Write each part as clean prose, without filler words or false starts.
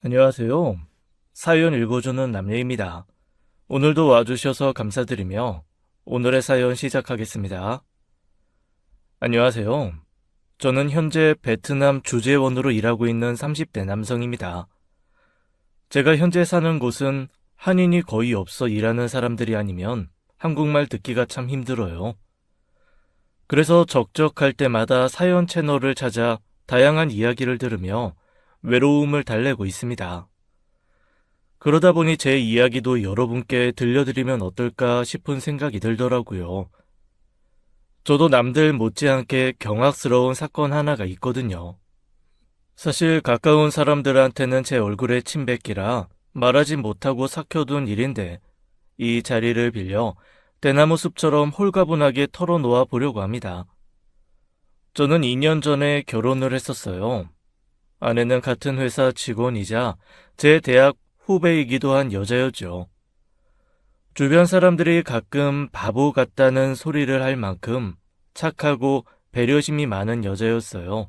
안녕하세요. 사연 읽어주는 남예입니다. 오늘도 와주셔서 감사드리며 오늘의 사연 시작하겠습니다. 안녕하세요. 저는 현재 베트남 주재원으로 일하고 있는 30대 남성입니다. 제가 현재 사는 곳은 한인이 거의 없어 일하는 사람들이 아니면 한국말 듣기가 참 힘들어요. 그래서 적적할 때마다 사연 채널을 찾아 다양한 이야기를 들으며 외로움을 달래고 있습니다. 그러다 보니 제 이야기도 여러분께 들려드리면 어떨까 싶은 생각이 들더라고요. 저도 남들 못지않게 경악스러운 사건 하나가 있거든요. 사실 가까운 사람들한테는 제 얼굴에 침 뱉기라 말하지 못하고 삭혀둔 일인데 이 자리를 빌려 대나무 숲처럼 홀가분하게 털어놓아 보려고 합니다. 저는 2년 전에 결혼을 했었어요. 아내는 같은 회사 직원이자 제 대학 후배이기도 한 여자였죠. 주변 사람들이 가끔 바보 같다는 소리를 할 만큼 착하고 배려심이 많은 여자였어요.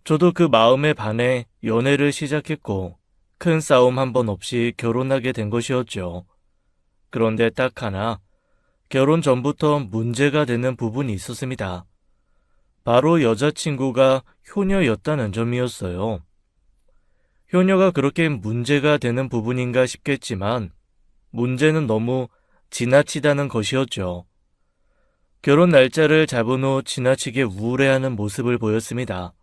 저도 그 마음에 반해 연애를 시작했고 큰 싸움 한 번 없이 결혼하게 된 것이었죠. 그런데 딱 하나, 결혼 전부터 문제가 되는 부분이 있었습니다. 바로 여자친구가 효녀였다는 점이었어요. 효녀가 그렇게 문제가 되는 부분인가 싶겠지만 문제는 너무 지나치다는 것이었죠. 결혼 날짜를 잡은 후 지나치게 우울해하는 모습을 보였습니다.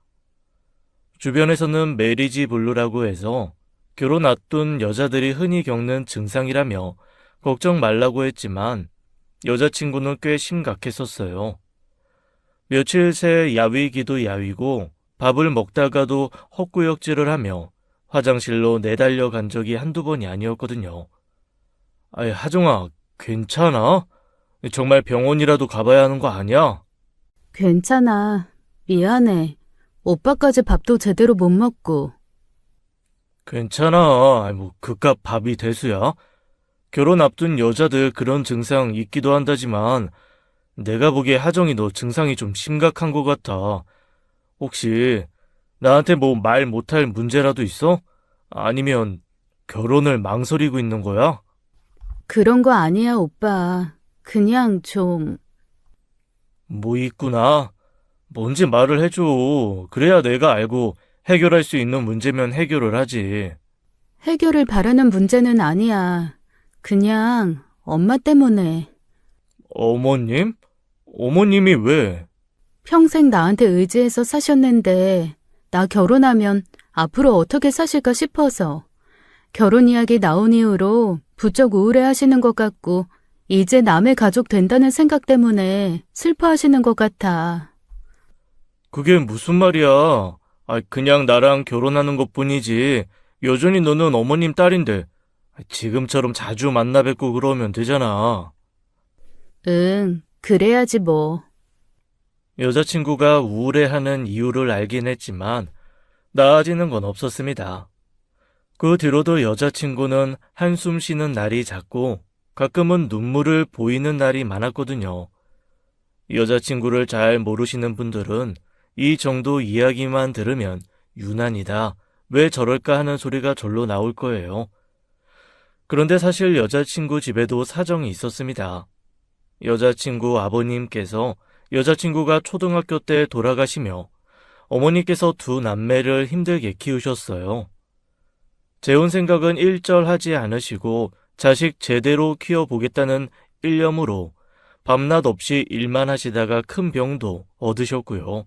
주변에서는 메리지 블루라고 해서 결혼 앞둔 여자들이 흔히 겪는 증상이라며 걱정 말라고 했지만 여자친구는 꽤 심각했었어요. 며칠 새 야위기도 야위고 밥을 먹다가도 헛구역질을 하며 화장실로 내달려 간 적이 한두 번이 아니었거든요. 아이, 하정아, 괜찮아? 정말 병원이라도 가봐야 하는 거 아니야? 괜찮아. 미안해. 오빠까지 밥도 제대로 못 먹고. 괜찮아. 아이, 뭐 그깟 밥이 대수야? 결혼 앞둔 여자들 그런 증상 있기도 한다지만 내가 보기에 하정이 너 증상이 좀 심각한 것 같아. 혹시 나한테 뭐 말 못할 문제라도 있어? 아니면 결혼을 망설이고 있는 거야? 그런 거 아니야, 오빠. 그냥 좀 뭐 있구나. 뭔지 말을 해줘. 그래야 내가 알고 해결할 수 있는 문제면 해결을 하지. 해결을 바라는 문제는 아니야. 그냥 엄마 때문에. 어머님? 어머님이 왜? 평생 나한테 의지해서 사셨는데 나 결혼하면 앞으로 어떻게 사실까 싶어서. 결혼 이야기 나온 이후로 부쩍 우울해하시는 것 같고 이제 남의 가족 된다는 생각 때문에 슬퍼하시는 것 같아. 그게 무슨 말이야? 아, 그냥 나랑 결혼하는 것뿐이지. 여전히 너는 어머님 딸인데 지금처럼 자주 만나 뵙고 그러면 되잖아. 응, 그래야지 뭐. 여자친구가 우울해하는 이유를 알긴 했지만 나아지는 건 없었습니다. 그 뒤로도 여자친구는 한숨 쉬는 날이 잦고 가끔은 눈물을 보이는 날이 많았거든요. 여자친구를 잘 모르시는 분들은 이 정도 이야기만 들으면 유난이다, 왜 저럴까 하는 소리가 절로 나올 거예요. 그런데 사실 여자친구 집에도 사정이 있었습니다. 여자친구 아버님께서 여자친구가 초등학교 때 돌아가시며 어머니께서 두 남매를 힘들게 키우셨어요. 재혼 생각은 일절하지 않으시고 자식 제대로 키워보겠다는 일념으로 밤낮 없이 일만 하시다가 큰 병도 얻으셨고요.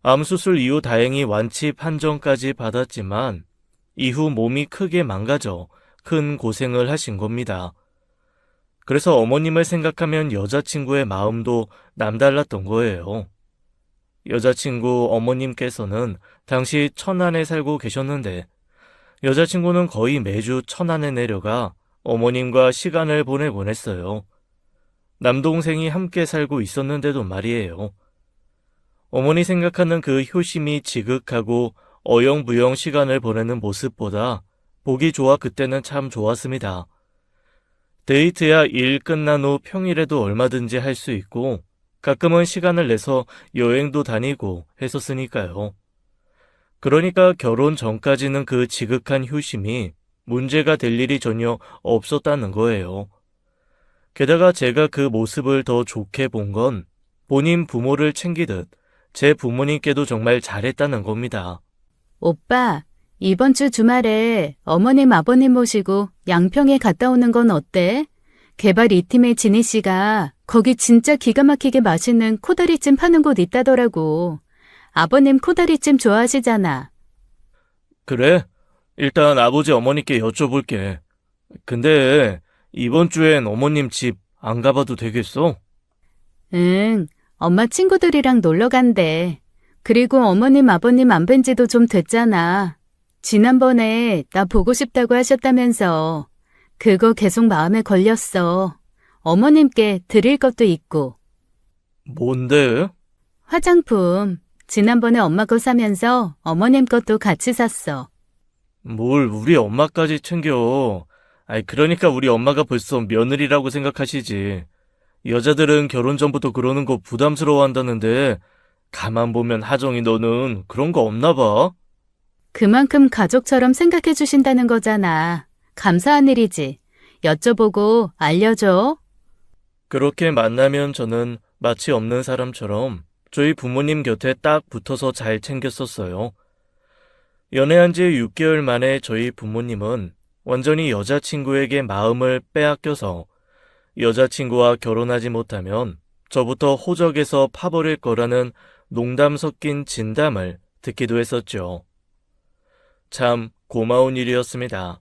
암 수술 이후 다행히 완치 판정까지 받았지만 이후 몸이 크게 망가져 큰 고생을 하신 겁니다. 그래서 어머님을 생각하면 여자친구의 마음도 남달랐던 거예요. 여자친구 어머님께서는 당시 천안에 살고 계셨는데 여자친구는 거의 매주 천안에 내려가 어머님과 시간을 보내곤 했어요. 남동생이 함께 살고 있었는데도 말이에요. 어머니 생각하는 그 효심이 지극하고 어영부영 시간을 보내는 모습보다 보기 좋아 그때는 참 좋았습니다. 데이트야 일 끝난 후 평일에도 얼마든지 할 수 있고 가끔은 시간을 내서 여행도 다니고 했었으니까요. 그러니까 결혼 전까지는 그 지극한 효심이 문제가 될 일이 전혀 없었다는 거예요. 게다가 제가 그 모습을 더 좋게 본 건 본인 부모를 챙기듯 제 부모님께도 정말 잘했다는 겁니다. 오빠, 이번 주 주말에 어머님, 아버님 모시고 양평에 갔다 오는 건 어때? 개발 2팀의 진희 씨가 거기 진짜 기가 막히게 맛있는 코다리찜 파는 곳 있다더라고. 아버님 코다리찜 좋아하시잖아. 그래? 일단 아버지 어머니께 여쭤볼게. 근데 이번 주엔 어머님 집 안 가봐도 되겠어? 응, 엄마 친구들이랑 놀러 간대. 그리고 어머님, 아버님 안 뵌 지도 좀 됐잖아. 지난번에 나 보고 싶다고 하셨다면서. 그거 계속 마음에 걸렸어. 어머님께 드릴 것도 있고. 뭔데? 화장품. 지난번에 엄마 거 사면서 어머님 것도 같이 샀어. 뭘 우리 엄마까지 챙겨. 아이, 그러니까 우리 엄마가 벌써 며느리라고 생각하시지. 여자들은 결혼 전부터 그러는 거 부담스러워 한다는데, 가만 보면 하정이 너는 그런 거 없나 봐? 그만큼 가족처럼 생각해 주신다는 거잖아. 감사한 일이지. 여쭤보고 알려줘. 그렇게 만나면 저는 마치 없는 사람처럼 저희 부모님 곁에 딱 붙어서 잘 챙겼었어요. 연애한 지 6개월 만에 저희 부모님은 완전히 여자친구에게 마음을 빼앗겨서 여자친구와 결혼하지 못하면 저부터 호적에서 파버릴 거라는 농담 섞인 진담을 듣기도 했었죠. 참 고마운 일이었습니다.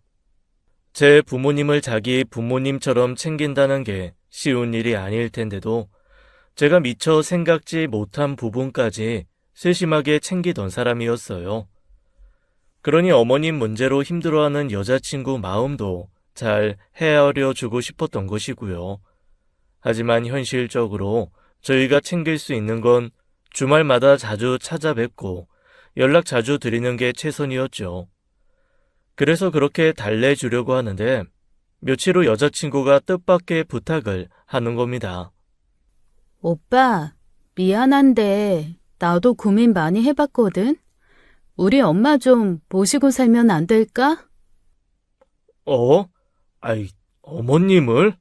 제 부모님을 자기 부모님처럼 챙긴다는 게 쉬운 일이 아닐 텐데도 제가 미처 생각지 못한 부분까지 세심하게 챙기던 사람이었어요. 그러니 어머님 문제로 힘들어하는 여자친구 마음도 잘 헤아려 주고 싶었던 것이고요. 하지만 현실적으로 저희가 챙길 수 있는 건 주말마다 자주 찾아뵙고 연락 자주 드리는 게 최선이었죠. 그래서 그렇게 달래주려고 하는데 며칠 후 여자친구가 뜻밖의 부탁을 하는 겁니다. 오빠, 미안한데 나도 고민 많이 해봤거든? 우리 엄마 좀 모시고 살면 안 될까? 어? 아이, 어머님을?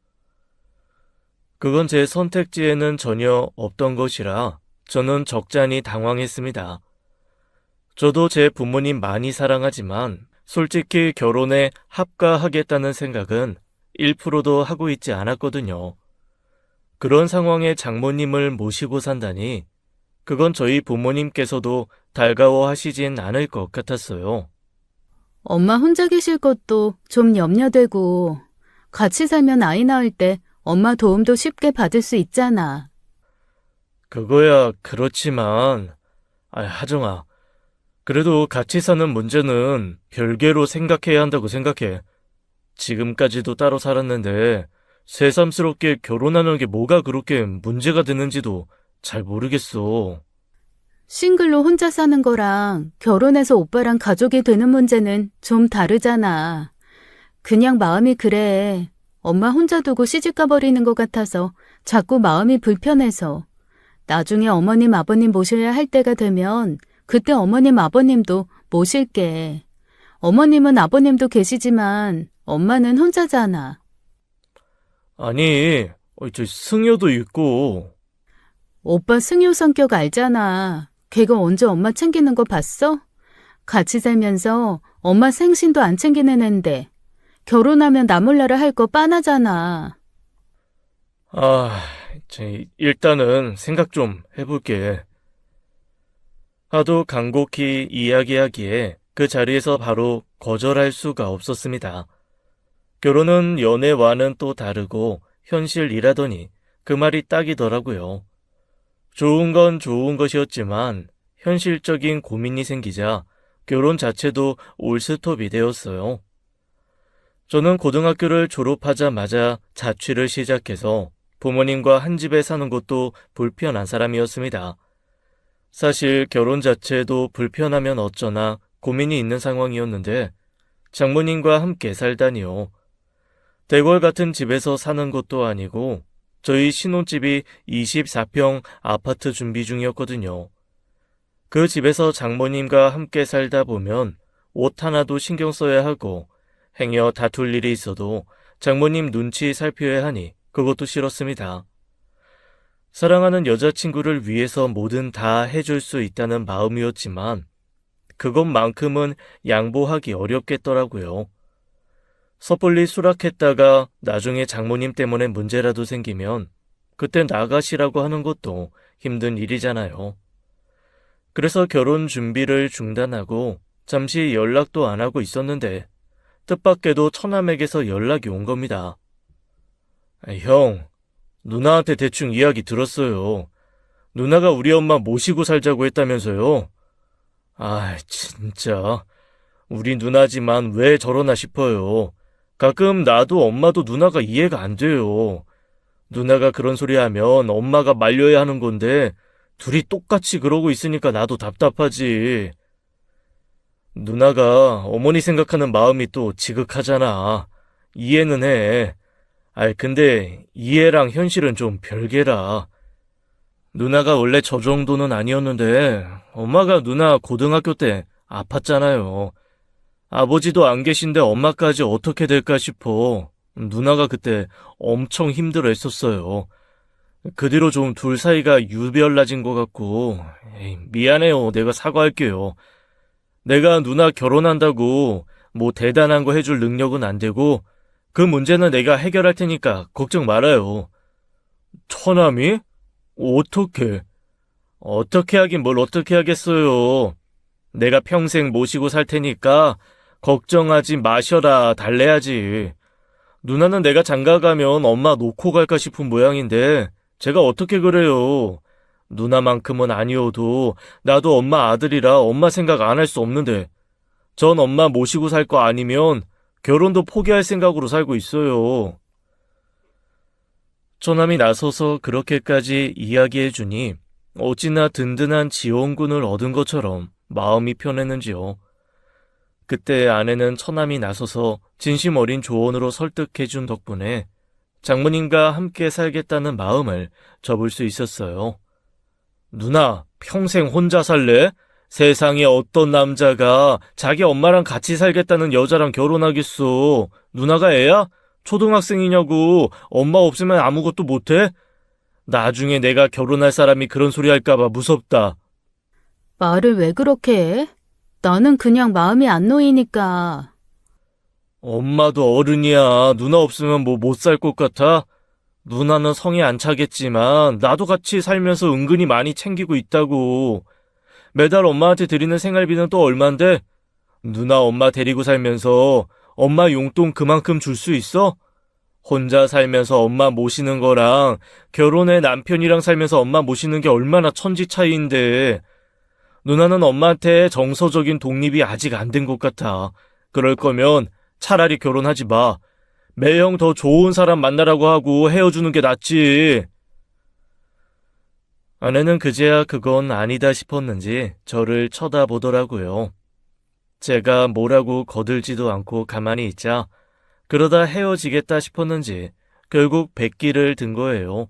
그건 제 선택지에는 전혀 없던 것이라 저는 적잖이 당황했습니다. 저도 제 부모님 많이 사랑하지만 솔직히 결혼에 합가하겠다는 생각은 1%도 하고 있지 않았거든요. 그런 상황에 장모님을 모시고 산다니 그건 저희 부모님께서도 달가워하시진 않을 것 같았어요. 엄마 혼자 계실 것도 좀 염려되고 같이 살면 아이 낳을 때 엄마 도움도 쉽게 받을 수 있잖아. 그거야 그렇지만, 하정아, 그래도 같이 사는 문제는 별개로 생각해야 한다고 생각해. 지금까지도 따로 살았는데 새삼스럽게 결혼하는 게 뭐가 그렇게 문제가 되는지도 잘 모르겠어. 싱글로 혼자 사는 거랑 결혼해서 오빠랑 가족이 되는 문제는 좀 다르잖아. 그냥 마음이 그래. 엄마 혼자 두고 시집 가버리는 것 같아서 자꾸 마음이 불편해서. 나중에 어머님, 아버님 모셔야 할 때가 되면 그때 어머님, 아버님도 모실게. 어머님은 아버님도 계시지만 엄마는 혼자잖아. 아니, 저 승효도 있고. 오빠 승효 성격 알잖아. 걔가 언제 엄마 챙기는 거 봤어? 같이 살면서 엄마 생신도 안 챙기는 앤데 결혼하면 나 몰라라 할 거 빤하잖아. 일단은 생각 좀 해볼게. 하도 간곡히 이야기하기에 그 자리에서 바로 거절할 수가 없었습니다. 결혼은 연애와는 또 다르고 현실이라더니 그 말이 딱이더라고요. 좋은 건 좋은 것이었지만 현실적인 고민이 생기자 결혼 자체도 올스톱이 되었어요. 저는 고등학교를 졸업하자마자 자취를 시작해서 부모님과 한 집에 사는 것도 불편한 사람이었습니다. 사실 결혼 자체도 불편하면 어쩌나 고민이 있는 상황이었는데 장모님과 함께 살다니요. 대궐 같은 집에서 사는 것도 아니고 저희 신혼집이 24평 아파트 준비 중이었거든요. 그 집에서 장모님과 함께 살다 보면 옷 하나도 신경 써야 하고 행여 다툴 일이 있어도 장모님 눈치 살펴야 하니 그것도 싫었습니다. 사랑하는 여자친구를 위해서 뭐든 다 해줄 수 있다는 마음이었지만 그것만큼은 양보하기 어렵겠더라고요. 섣불리 수락했다가 나중에 장모님 때문에 문제라도 생기면 그때 나가시라고 하는 것도 힘든 일이잖아요. 그래서 결혼 준비를 중단하고 잠시 연락도 안 하고 있었는데 뜻밖에도 처남에게서 연락이 온 겁니다. 형, 누나한테 대충 이야기 들었어요. 누나가 우리 엄마 모시고 살자고 했다면서요. 아, 진짜. 우리 누나지만 왜 저러나 싶어요. 가끔 나도 엄마도 누나가 이해가 안 돼요. 누나가 그런 소리 하면 엄마가 말려야 하는 건데 둘이 똑같이 그러고 있으니까 나도 답답하지. 누나가 어머니 생각하는 마음이 또 지극하잖아. 이해는 해. 근데 이해랑 현실은 좀 별개라. 누나가 원래 저 정도는 아니었는데 엄마가 누나 고등학교 때 아팠잖아요. 아버지도 안 계신데 엄마까지 어떻게 될까 싶어. 누나가 그때 엄청 힘들어 했었어요. 그 뒤로 좀 둘 사이가 유별나진 것 같고, 미안해요. 내가 사과할게요. 내가 누나 결혼한다고 뭐 대단한 거 해줄 능력은 안 되고, 그 문제는 내가 해결할 테니까 걱정 말아요. 처남이? 어떻게 하긴 뭘 어떻게 하겠어요. 내가 평생 모시고 살 테니까 걱정하지 마셔라 달래야지. 누나는 내가 장가 가면 엄마 놓고 갈까 싶은 모양인데 제가 어떻게 그래요. 누나만큼은 아니어도 나도 엄마 아들이라 엄마 생각 안 할 수 없는데 전 엄마 모시고 살 거 아니면 결혼도 포기할 생각으로 살고 있어요. 처남이 나서서 그렇게까지 이야기해주니 어찌나 든든한 지원군을 얻은 것처럼 마음이 편했는지요. 그때 아내는 처남이 나서서 진심 어린 조언으로 설득해준 덕분에 장모님과 함께 살겠다는 마음을 접을 수 있었어요. 누나, 평생 혼자 살래? 세상에 어떤 남자가 자기 엄마랑 같이 살겠다는 여자랑 결혼하겠어. 누나가 애야? 초등학생이냐고. 엄마 없으면 아무것도 못해? 나중에 내가 결혼할 사람이 그런 소리 할까봐 무섭다. 말을 왜 그렇게 해? 나는 그냥 마음이 안 놓이니까. 엄마도 어른이야. 누나 없으면 뭐 못 살 것 같아? 누나는 성에 안 차겠지만 나도 같이 살면서 은근히 많이 챙기고 있다고. 매달 엄마한테 드리는 생활비는 또 얼만데? 누나 엄마 데리고 살면서 엄마 용돈 그만큼 줄 수 있어? 혼자 살면서 엄마 모시는 거랑 결혼해 남편이랑 살면서 엄마 모시는 게 얼마나 천지 차이인데. 누나는 엄마한테 정서적인 독립이 아직 안 된 것 같아. 그럴 거면 차라리 결혼하지 마. 매형 더 좋은 사람 만나라고 하고 헤어주는 게 낫지. 아내는 그제야 그건 아니다 싶었는지 저를 쳐다보더라고요. 제가 뭐라고 거들지도 않고 가만히 있자 그러다 헤어지겠다 싶었는지 결국 백기를 든 거예요.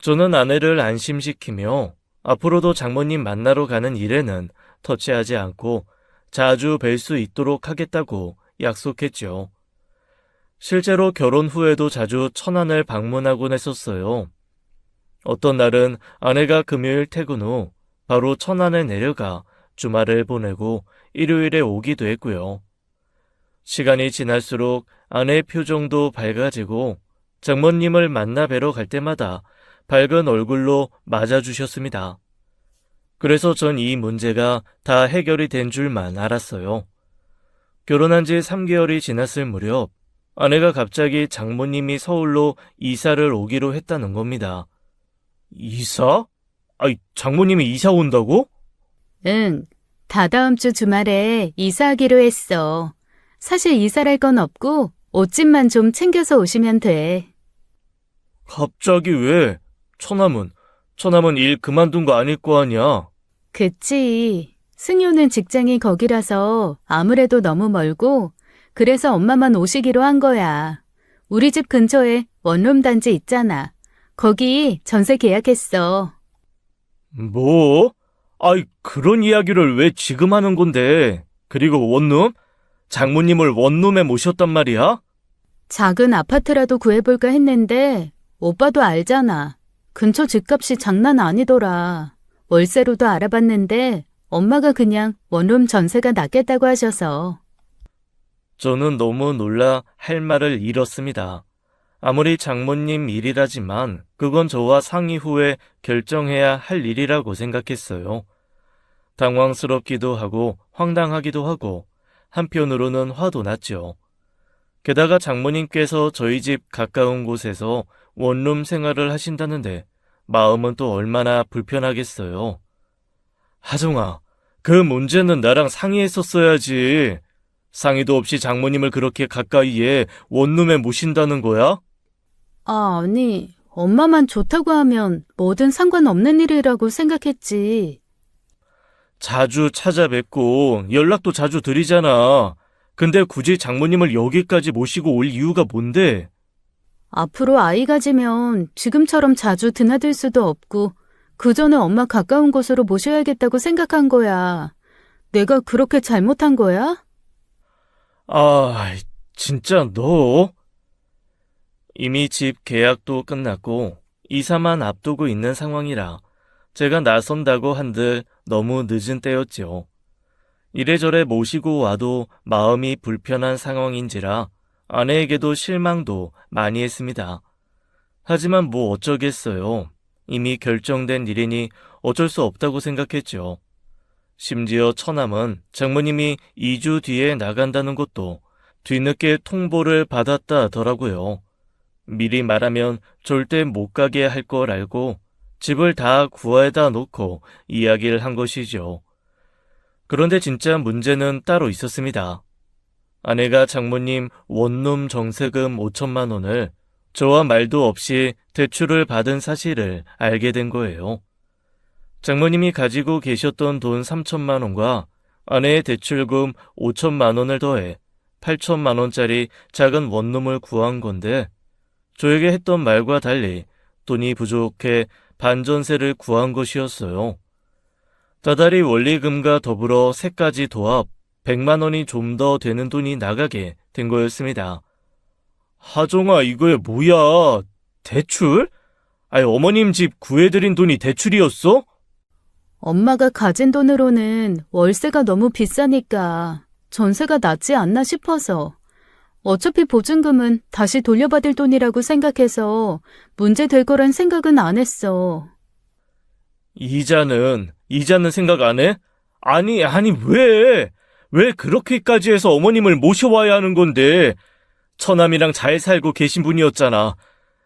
저는 아내를 안심시키며 앞으로도 장모님 만나러 가는 일에는 터치하지 않고 자주 뵐 수 있도록 하겠다고 약속했죠. 실제로 결혼 후에도 자주 천안을 방문하곤 했었어요. 어떤 날은 아내가 금요일 퇴근 후 바로 천안에 내려가 주말을 보내고 일요일에 오기도 했고요. 시간이 지날수록 아내의 표정도 밝아지고 장모님을 만나 뵈러 갈 때마다 밝은 얼굴로 맞아주셨습니다. 그래서 전 이 문제가 다 해결이 된 줄만 알았어요. 결혼한 지 3개월이 지났을 무렵 아내가 갑자기 장모님이 서울로 이사를 오기로 했다는 겁니다. 이사? 장모님이 이사 온다고? 응, 다다음 주 주말에 이사하기로 했어. 사실 이사할 건 없고 옷집만 좀 챙겨서 오시면 돼. 갑자기 왜? 처남은 일 그만둔 거 아닐 거 아니야? 그치. 승효는 직장이 거기라서 아무래도 너무 멀고 그래서 엄마만 오시기로 한 거야. 우리 집 근처에 원룸 단지 있잖아. 거기 전세 계약했어. 뭐? 아이, 그런 이야기를 왜 지금 하는 건데? 그리고 원룸? 장모님을 원룸에 모셨단 말이야? 작은 아파트라도 구해볼까 했는데 오빠도 알잖아. 근처 집값이 장난 아니더라. 월세로도 알아봤는데 엄마가 그냥 원룸 전세가 낫겠다고 하셔서. 저는 너무 놀라 할 말을 잃었습니다. 아무리 장모님 일이라지만 그건 저와 상의 후에 결정해야 할 일이라고 생각했어요. 당황스럽기도 하고 황당하기도 하고 한편으로는 화도 났죠. 게다가 장모님께서 저희 집 가까운 곳에서 원룸 생활을 하신다는데 마음은 또 얼마나 불편하겠어요. 하정아, 그 문제는 나랑 상의했었어야지. 상의도 없이 장모님을 그렇게 가까이에 원룸에 모신다는 거야? 아니, 엄마만 좋다고 하면 뭐든 상관없는 일이라고 생각했지. 자주 찾아뵙고 연락도 자주 드리잖아. 근데 굳이 장모님을 여기까지 모시고 올 이유가 뭔데? 앞으로 아이 가지면 지금처럼 자주 드나들 수도 없고 그 전에 엄마 가까운 곳으로 모셔야겠다고 생각한 거야. 내가 그렇게 잘못한 거야? 아, 진짜 너? 이미 집 계약도 끝났고 이사만 앞두고 있는 상황이라 제가 나선다고 한들 너무 늦은 때였지요. 이래저래 모시고 와도 마음이 불편한 상황인지라 아내에게도 실망도 많이 했습니다. 하지만 뭐 어쩌겠어요. 이미 결정된 일이니 어쩔 수 없다고 생각했죠. 심지어 처남은 장모님이 2주 뒤에 나간다는 것도 뒤늦게 통보를 받았다더라고요. 미리 말하면 절대 못 가게 할 걸 알고 집을 다 구해다 놓고 이야기를 한 것이죠. 그런데 진짜 문제는 따로 있었습니다. 아내가 장모님 원룸 정세금 5천만 원을 저와 말도 없이 대출을 받은 사실을 알게 된 거예요. 장모님이 가지고 계셨던 돈 3천만 원과 아내의 대출금 5천만 원을 더해 8천만 원짜리 작은 원룸을 구한 건데 저에게 했던 말과 달리 돈이 부족해 반전세를 구한 것이었어요. 다달이 원리금과 더불어 세까지 도합 100만 원이 좀 더 되는 돈이 나가게 된 거였습니다. 하정아, 이거야 뭐야? 대출? 아니, 어머님 집 구해드린 돈이 대출이었어? 엄마가 가진 돈으로는 월세가 너무 비싸니까 전세가 낫지 않나 싶어서. 어차피 보증금은 다시 돌려받을 돈이라고 생각해서 문제 될 거란 생각은 안 했어. 이자는 생각 안 해? 아니, 왜 그렇게까지 해서 어머님을 모셔와야 하는 건데? 처남이랑 잘 살고 계신 분이었잖아.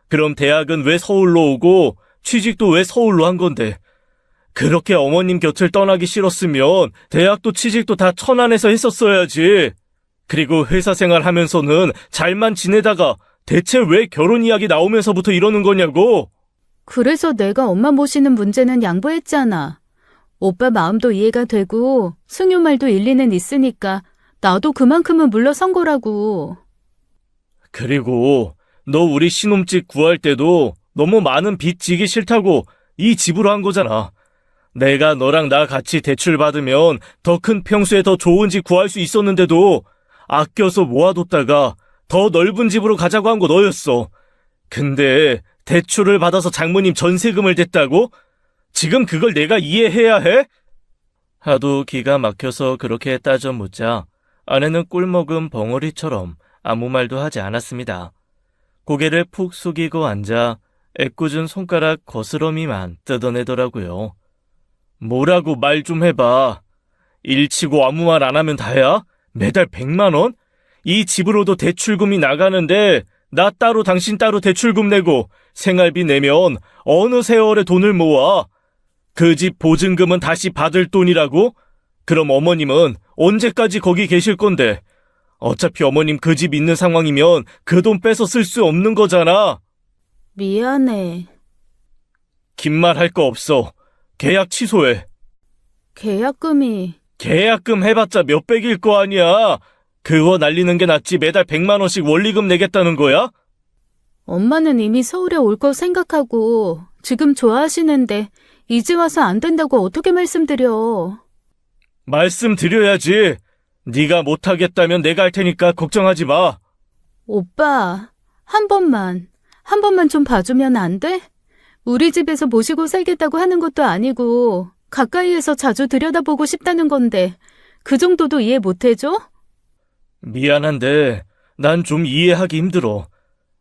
그럼 대학은 왜 서울로 오고 취직도 왜 서울로 한 건데? 그렇게 어머님 곁을 떠나기 싫었으면 대학도 취직도 다 천안에서 했었어야지. 그리고 회사 생활하면서는 잘만 지내다가 대체 왜 결혼 이야기 나오면서부터 이러는 거냐고? 그래서 내가 엄마 모시는 문제는 양보했잖아. 오빠 마음도 이해가 되고 승유 말도 일리는 있으니까 나도 그만큼은 물러선 거라고. 그리고 너 우리 신혼집 구할 때도 너무 많은 빚 지기 싫다고 이 집으로 한 거잖아. 내가 너랑 나 같이 대출 받으면 더 큰 평수에 더 좋은 집 구할 수 있었는데도 아껴서 모아뒀다가 더 넓은 집으로 가자고 한 거 너였어. 근데 대출을 받아서 장모님 전세금을 댔다고? 지금 그걸 내가 이해해야 해? 하도 기가 막혀서 그렇게 따져 묻자 아내는 꿀먹은 벙어리처럼 아무 말도 하지 않았습니다. 고개를 푹 숙이고 앉아 애꿎은 손가락 거스러미만 뜯어내더라고요. 뭐라고 말 좀 해봐. 일치고 아무 말 안 하면 다야? 매달 100만 원? 이 집으로도 대출금이 나가는데 나 따로 당신 따로 대출금 내고 생활비 내면 어느 세월에 돈을 모아? 그 집 보증금은 다시 받을 돈이라고? 그럼 어머님은 언제까지 거기 계실 건데? 어차피 어머님 그 집 있는 상황이면 그 돈 빼서 쓸 수 없는 거잖아. 미안해. 긴 말 할 거 없어. 계약 취소해. 계약금 해봤자 몇백일 거 아니야. 그거 날리는 게 낫지 매달 100만 원씩 원리금 내겠다는 거야? 엄마는 이미 서울에 올 거 생각하고 지금 좋아하시는데 이제 와서 안 된다고 어떻게 말씀드려. 말씀드려야지. 네가 못하겠다면 내가 할 테니까 걱정하지 마. 오빠, 한 번만 좀 봐주면 안 돼? 우리 집에서 모시고 살겠다고 하는 것도 아니고 가까이에서 자주 들여다보고 싶다는 건데 그 정도도 이해 못 해줘? 미안한데 난 좀 이해하기 힘들어.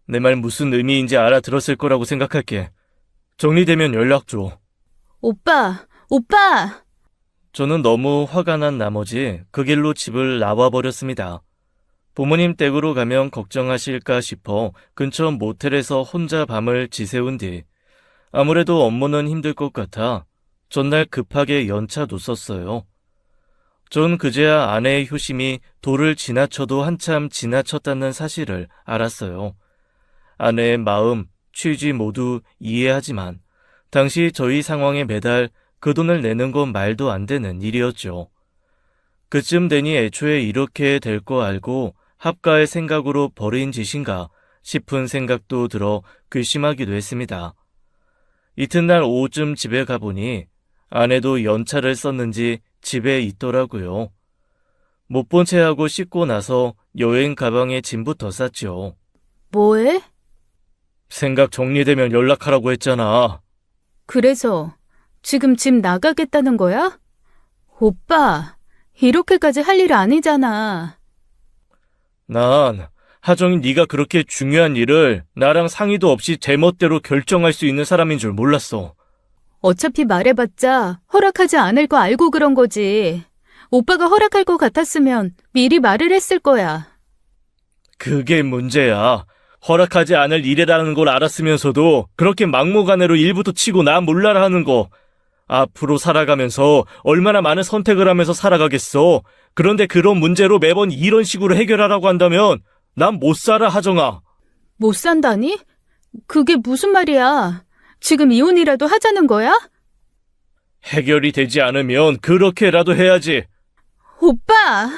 내 말 무슨 의미인지 알아들었을 거라고 생각할게. 정리되면 연락 줘. 오빠! 저는 너무 화가 난 나머지 그 길로 집을 나와버렸습니다. 부모님 댁으로 가면 걱정하실까 싶어 근처 모텔에서 혼자 밤을 지새운 뒤 아무래도 업무는 힘들 것 같아 전날 급하게 연차도 썼어요. 전 그제야 아내의 효심이 도를 지나쳐도 한참 지나쳤다는 사실을 알았어요. 아내의 마음, 취지 모두 이해하지만 당시 저희 상황에 매달 그 돈을 내는 건 말도 안 되는 일이었죠. 그쯤 되니 애초에 이렇게 될 거 알고 합가의 생각으로 벌인 짓인가 싶은 생각도 들어 괘씸하기도 했습니다. 이튿날 오후쯤 집에 가보니 아내도 연차를 썼는지 집에 있더라고요. 못 본 채 하고 씻고 나서 여행 가방에 짐부터 쌌죠. 뭐해? 생각 정리되면 연락하라고 했잖아. 그래서 지금 집 나가겠다는 거야? 오빠, 이렇게까지 할 일 아니잖아. 난 하정이 네가 그렇게 중요한 일을 나랑 상의도 없이 제멋대로 결정할 수 있는 사람인 줄 몰랐어. 어차피 말해봤자 허락하지 않을 거 알고 그런 거지. 오빠가 허락할 것 같았으면 미리 말을 했을 거야. 그게 문제야. 허락하지 않을 일이라는 걸 알았으면서도 그렇게 막무가내로 일부터 치고 나 몰라라 하는 거. 앞으로 살아가면서 얼마나 많은 선택을 하면서 살아가겠어. 그런데 그런 문제로 매번 이런 식으로 해결하라고 한다면 난 못 살아, 하정아. 못 산다니? 그게 무슨 말이야? 지금 이혼이라도 하자는 거야? 해결이 되지 않으면 그렇게라도 해야지. 오빠!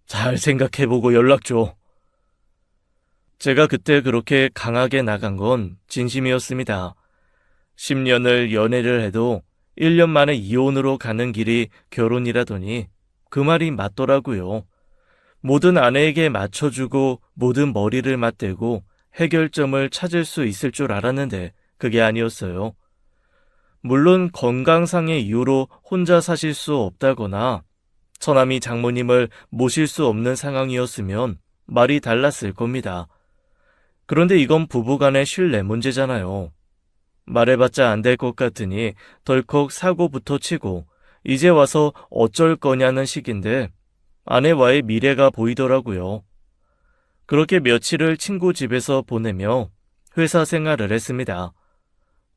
잘 생각해보고 연락 줘. 제가 그때 그렇게 강하게 나간 건 진심이었습니다. 10년을 연애를 해도 1년 만에 이혼으로 가는 길이 결혼이라더니 그 말이 맞더라고요. 모든 아내에게 맞춰주고 모든 머리를 맞대고 해결점을 찾을 수 있을 줄 알았는데 그게 아니었어요. 물론 건강상의 이유로 혼자 사실 수 없다거나 처남이 장모님을 모실 수 없는 상황이었으면 말이 달랐을 겁니다. 그런데 이건 부부간의 신뢰 문제잖아요. 말해봤자 안 될 것 같으니 덜컥 사고부터 치고 이제 와서 어쩔 거냐는 식인데 아내와의 미래가 보이더라고요. 그렇게 며칠을 친구 집에서 보내며 회사 생활을 했습니다.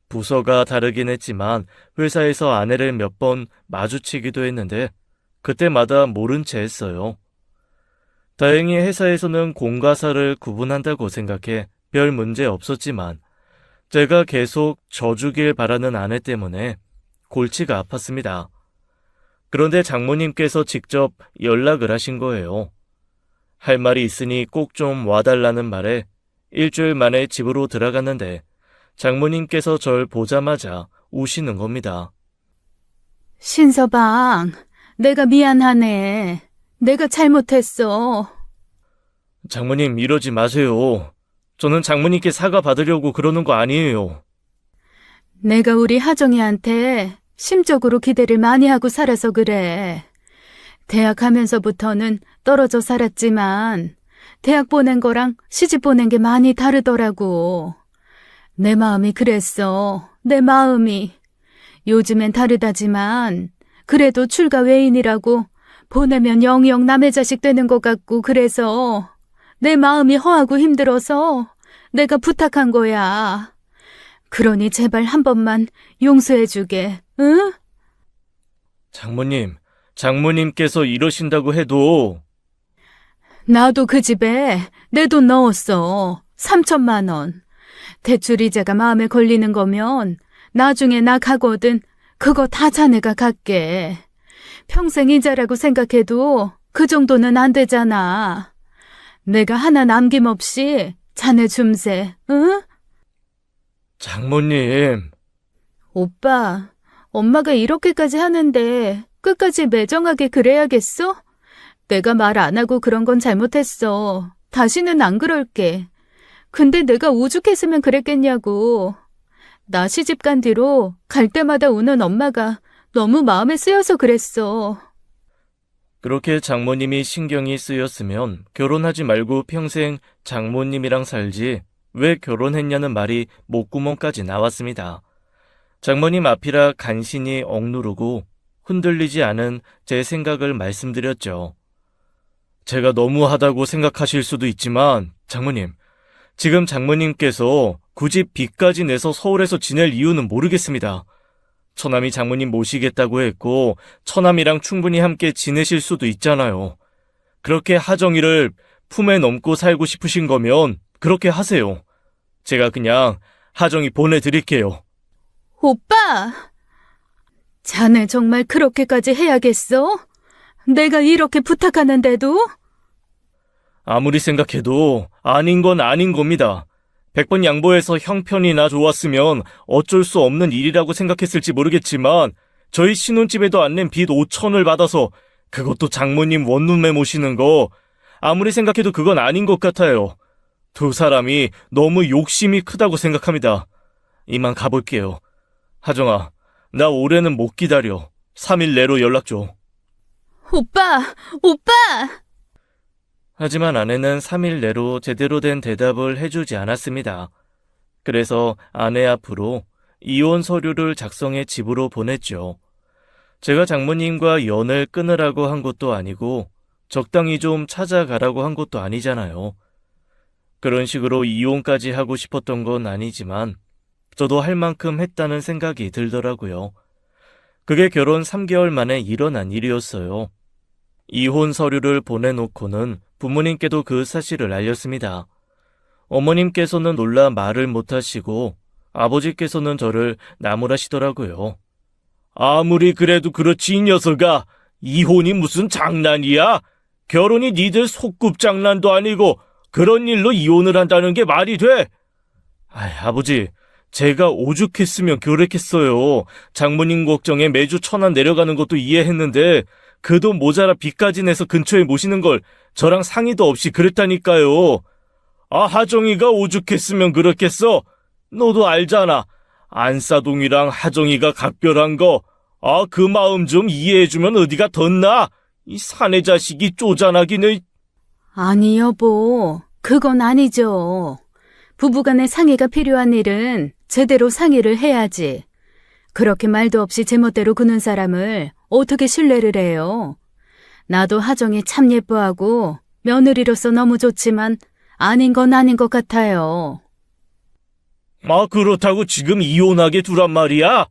부서가 다르긴 했지만 회사에서 아내를 몇 번 마주치기도 했는데 그때마다 모른 채 했어요. 다행히 회사에서는 공과사를 구분한다고 생각해 별 문제 없었지만 제가 계속 져주길 바라는 아내 때문에 골치가 아팠습니다. 그런데 장모님께서 직접 연락을 하신 거예요. 할 말이 있으니 꼭 좀 와달라는 말에 일주일 만에 집으로 들어갔는데 장모님께서 절 보자마자 우시는 겁니다. 신서방, 내가 미안하네. 내가 잘못했어. 장모님 이러지 마세요. 저는 장모님께 사과 받으려고 그러는 거 아니에요. 내가 우리 하정이한테 심적으로 기대를 많이 하고 살아서 그래. 대학 가면서부터는 떨어져 살았지만 대학 보낸 거랑 시집 보낸 게 많이 다르더라고. 내 마음이 그랬어. 내 마음이. 요즘엔 다르다지만 그래도 출가 외인이라고 보내면 영영 남의 자식 되는 것 같고 그래서 내 마음이 허하고 힘들어서 내가 부탁한 거야. 그러니 제발 한 번만 용서해주게, 응? 장모님께서 이러신다고 해도 나도 그 집에 내 돈 넣었어. 3천만 원. 대출 이자가 마음에 걸리는 거면 나중에 나 가거든 그거 다 자네가 갖게. 평생 이자라고 생각해도 그 정도는 안 되잖아. 내가 하나 남김없이 자네 줌세, 응? 장모님. 오빠, 엄마가 이렇게까지 하는데 끝까지 매정하게 그래야겠어? 내가 말 안 하고 그런 건 잘못했어. 다시는 안 그럴게. 근데 내가 오죽했으면 그랬겠냐고. 나 시집 간 뒤로 갈 때마다 우는 엄마가 너무 마음에 쓰여서 그랬어. 그렇게 장모님이 신경이 쓰였으면 결혼하지 말고 평생 장모님이랑 살지 왜 결혼했냐는 말이 목구멍까지 나왔습니다. 장모님 앞이라 간신히 억누르고 흔들리지 않은 제 생각을 말씀드렸죠. 제가 너무하다고 생각하실 수도 있지만 장모님, 지금 장모님께서 굳이 빚까지 내서 서울에서 지낼 이유는 모르겠습니다. 처남이 장모님 모시겠다고 했고 처남이랑 충분히 함께 지내실 수도 있잖아요. 그렇게 하정이를 품에 넘고 살고 싶으신 거면 그렇게 하세요. 제가 그냥 하정이 보내드릴게요. 오빠! 자네 정말 그렇게까지 해야겠어? 내가 이렇게 부탁하는데도? 아무리 생각해도 아닌 건 아닌 겁니다. 100번 양보해서 형편이나 좋았으면 어쩔 수 없는 일이라고 생각했을지 모르겠지만 저희 신혼집에도 안 낸 빚 5천을 받아서 그것도 장모님 원룸에 모시는 거 아무리 생각해도 그건 아닌 것 같아요. 두 사람이 너무 욕심이 크다고 생각합니다. 이만 가볼게요. 하정아, 나 올해는 못 기다려. 3일 내로 연락 줘. 오빠! 오빠! 하지만 아내는 3일 내로 제대로 된 대답을 해주지 않았습니다. 그래서 아내 앞으로 이혼 서류를 작성해 집으로 보냈죠. 제가 장모님과 연을 끊으라고 한 것도 아니고 적당히 좀 찾아가라고 한 것도 아니잖아요. 그런 식으로 이혼까지 하고 싶었던 건 아니지만 저도 할 만큼 했다는 생각이 들더라고요. 그게 결혼 3개월 만에 일어난 일이었어요. 이혼 서류를 보내놓고는 부모님께도 그 사실을 알렸습니다. 어머님께서는 놀라 말을 못하시고 아버지께서는 저를 나무라시더라고요. 아무리 그래도 그렇지 이 녀석아. 이혼이 무슨 장난이야? 결혼이 니들 소꿉장난도 아니고 그런 일로 이혼을 한다는 게 말이 돼? 아버지, 제가 오죽했으면 그랬겠어요. 장모님 걱정에 매주 1,000원 내려가는 것도 이해했는데 그 돈 모자라 빚까지 내서 근처에 모시는 걸 저랑 상의도 없이 그랬다니까요. 하정이가 오죽했으면 그렇겠어? 너도 알잖아. 안사동이랑 하정이가 각별한 거. 그 마음 좀 이해해주면 어디가 덧나? 이 사내 자식이 쪼잔하기는. 아니, 여보. 그건 아니죠. 부부간의 상의가 필요한 일은 제대로 상의를 해야지. 그렇게 말도 없이 제멋대로 구는 사람을 어떻게 신뢰를 해요? 나도 하정이 참 예뻐하고 며느리로서 너무 좋지만 아닌 건 아닌 것 같아요. 그렇다고 지금 이혼하게 두란 말이야?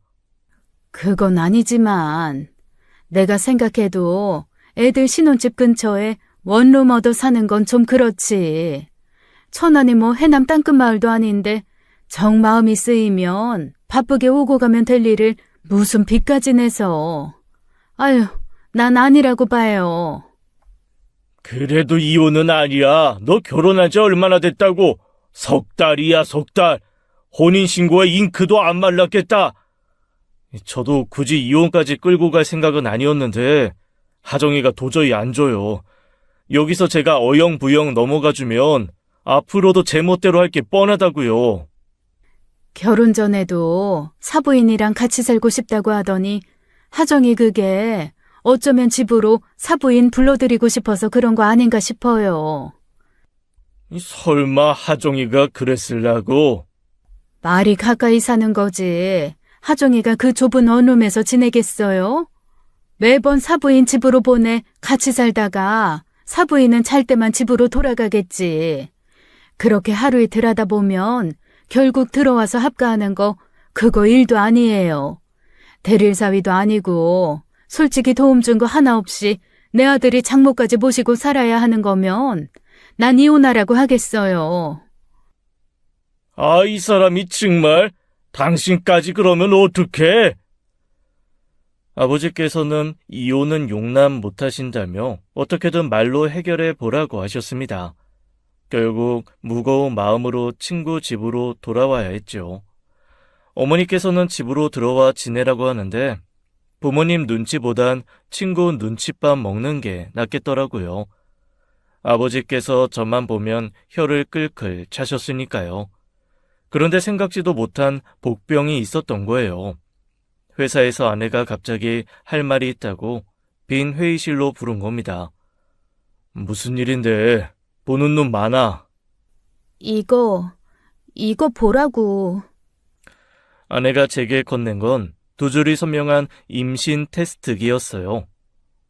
그건 아니지만 내가 생각해도 애들 신혼집 근처에 원룸 얻어 사는 건 좀 그렇지. 천안이 뭐 해남 땅끝 마을도 아닌데 정 마음이 쓰이면 바쁘게 오고 가면 될 일을 무슨 빚까지 내서. 아유, 난 아니라고 봐요. 그래도 이혼은 아니야. 너 결혼한 지 얼마나 됐다고? 3달이야, 3달. 혼인신고에 잉크도 안 말랐겠다. 저도 굳이 이혼까지 끌고 갈 생각은 아니었는데 하정이가 도저히 안 줘요. 여기서 제가 어영부영 넘어가주면 앞으로도 제멋대로 할 게 뻔하다고요. 결혼 전에도 사부인이랑 같이 살고 싶다고 하더니 하정이 그게 어쩌면 집으로 사부인 불러들이고 싶어서 그런 거 아닌가 싶어요. 설마 하정이가 그랬을라고? 말이 가까이 사는 거지. 하정이가 그 좁은 원룸에서 지내겠어요? 매번 사부인 집으로 보내 같이 살다가 사부인은 잘 때만 집으로 돌아가겠지. 그렇게 하루 이틀 하다 보면 결국 들어와서 합가하는 거 그거 일도 아니에요. 대릴사위도 아니고 솔직히 도움 준 거 하나 없이 내 아들이 장모까지 모시고 살아야 하는 거면 난 이혼하라고 하겠어요. 이 사람이 정말 당신까지 그러면 어떡해? 아버지께서는 이혼은 용납 못하신다며 어떻게든 말로 해결해 보라고 하셨습니다. 결국 무거운 마음으로 친구 집으로 돌아와야 했죠. 어머니께서는 집으로 들어와 지내라고 하는데 부모님 눈치보단 친구 눈칫밥 먹는 게 낫겠더라고요. 아버지께서 저만 보면 혀를 끌끌 차셨으니까요. 그런데 생각지도 못한 복병이 있었던 거예요. 회사에서 아내가 갑자기 할 말이 있다고 빈 회의실로 부른 겁니다. 무슨 일인데? 보는 눈 많아. 이거 보라고. 아내가 제게 건넨 건 두 줄이 선명한 임신 테스트기였어요.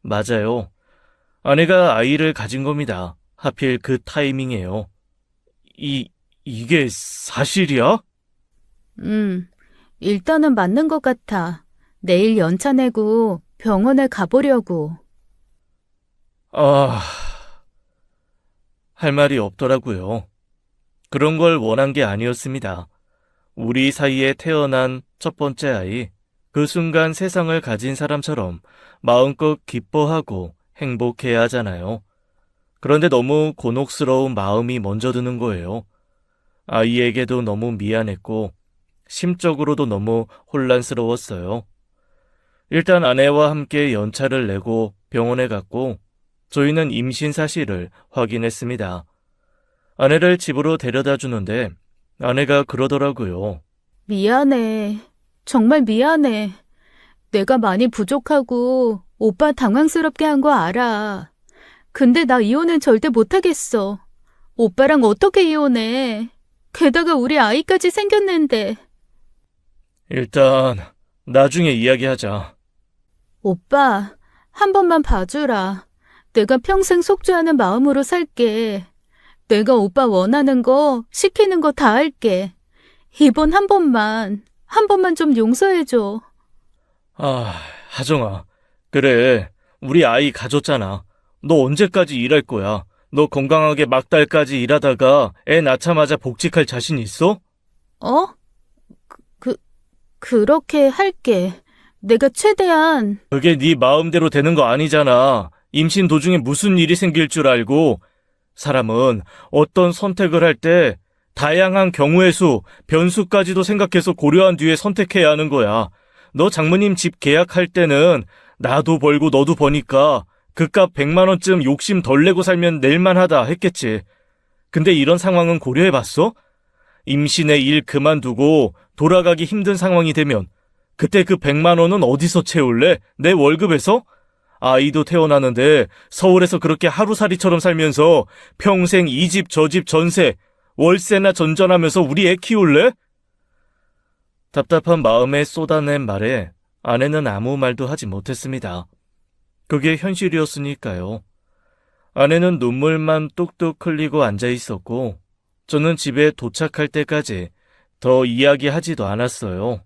맞아요. 아내가 아이를 가진 겁니다. 하필 그 타이밍에요. 이게 사실이야? 일단은 맞는 것 같아. 내일 연차 내고 병원에 가보려고. 할 말이 없더라고요. 그런 걸 원한 게 아니었습니다. 우리 사이에 태어난 첫 번째 아이, 그 순간 세상을 가진 사람처럼 마음껏 기뻐하고 행복해야 하잖아요. 그런데 너무 곤혹스러운 마음이 먼저 드는 거예요. 아이에게도 너무 미안했고 심적으로도 너무 혼란스러웠어요. 일단 아내와 함께 연차를 내고 병원에 갔고 저희는 임신 사실을 확인했습니다. 아내를 집으로 데려다 주는데 아내가 그러더라고요. 미안해. 정말 미안해. 내가 많이 부족하고 오빠 당황스럽게 한 거 알아. 근데 나 이혼은 절대 못하겠어. 오빠랑 어떻게 이혼해? 게다가 우리 아이까지 생겼는데. 일단 나중에 이야기하자. 오빠, 한 번만 봐주라. 내가 평생 속죄하는 마음으로 살게. 내가 오빠 원하는 거, 시키는 거 다 할게. 이번 한 번만 좀 용서해줘. 하정아. 그래, 우리 아이 가졌잖아. 너 언제까지 일할 거야? 너 건강하게 막달까지 일하다가 애 낳자마자 복직할 자신 있어? 어? 그렇게 할게. 내가 최대한. 그게 네 마음대로 되는 거 아니잖아. 임신 도중에 무슨 일이 생길 줄 알고. 사람은 어떤 선택을 할 때 다양한 경우의 수, 변수까지도 생각해서 고려한 뒤에 선택해야 하는 거야. 너 장모님 집 계약할 때는 나도 벌고 너도 버니까 그값 100만 원쯤 욕심 덜 내고 살면 낼만하다 했겠지. 근데 이런 상황은 고려해봤어? 임신에 일 그만두고 돌아가기 힘든 상황이 되면 그때 그 100만 원은 어디서 채울래? 내 월급에서? 아이도 태어나는데 서울에서 그렇게 하루살이처럼 살면서 평생 이 집 저 집 전세, 월세나 전전하면서 우리 애 키울래? 답답한 마음에 쏟아낸 말에 아내는 아무 말도 하지 못했습니다. 그게 현실이었으니까요. 아내는 눈물만 뚝뚝 흘리고 앉아 있었고 저는 집에 도착할 때까지 더 이야기하지도 않았어요.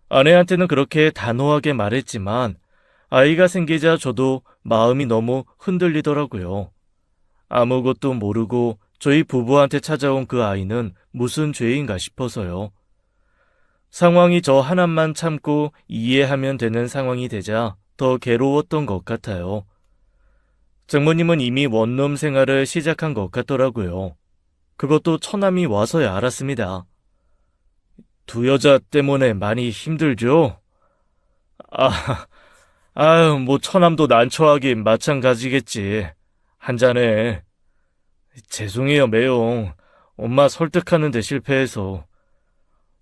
아내한테는 그렇게 단호하게 말했지만 아이가 생기자 저도 마음이 너무 흔들리더라고요. 아무것도 모르고 저희 부부한테 찾아온 그 아이는 무슨 죄인가 싶어서요. 상황이 저 하나만 참고 이해하면 되는 상황이 되자 더 괴로웠던 것 같아요. 장모님은 이미 원룸 생활을 시작한 것 같더라고요. 그것도 처남이 와서야 알았습니다. 두 여자 때문에 많이 힘들죠? 뭐 처남도 난처하긴 마찬가지겠지. 한잔해. 죄송해요, 매용. 엄마 설득하는데 실패해서.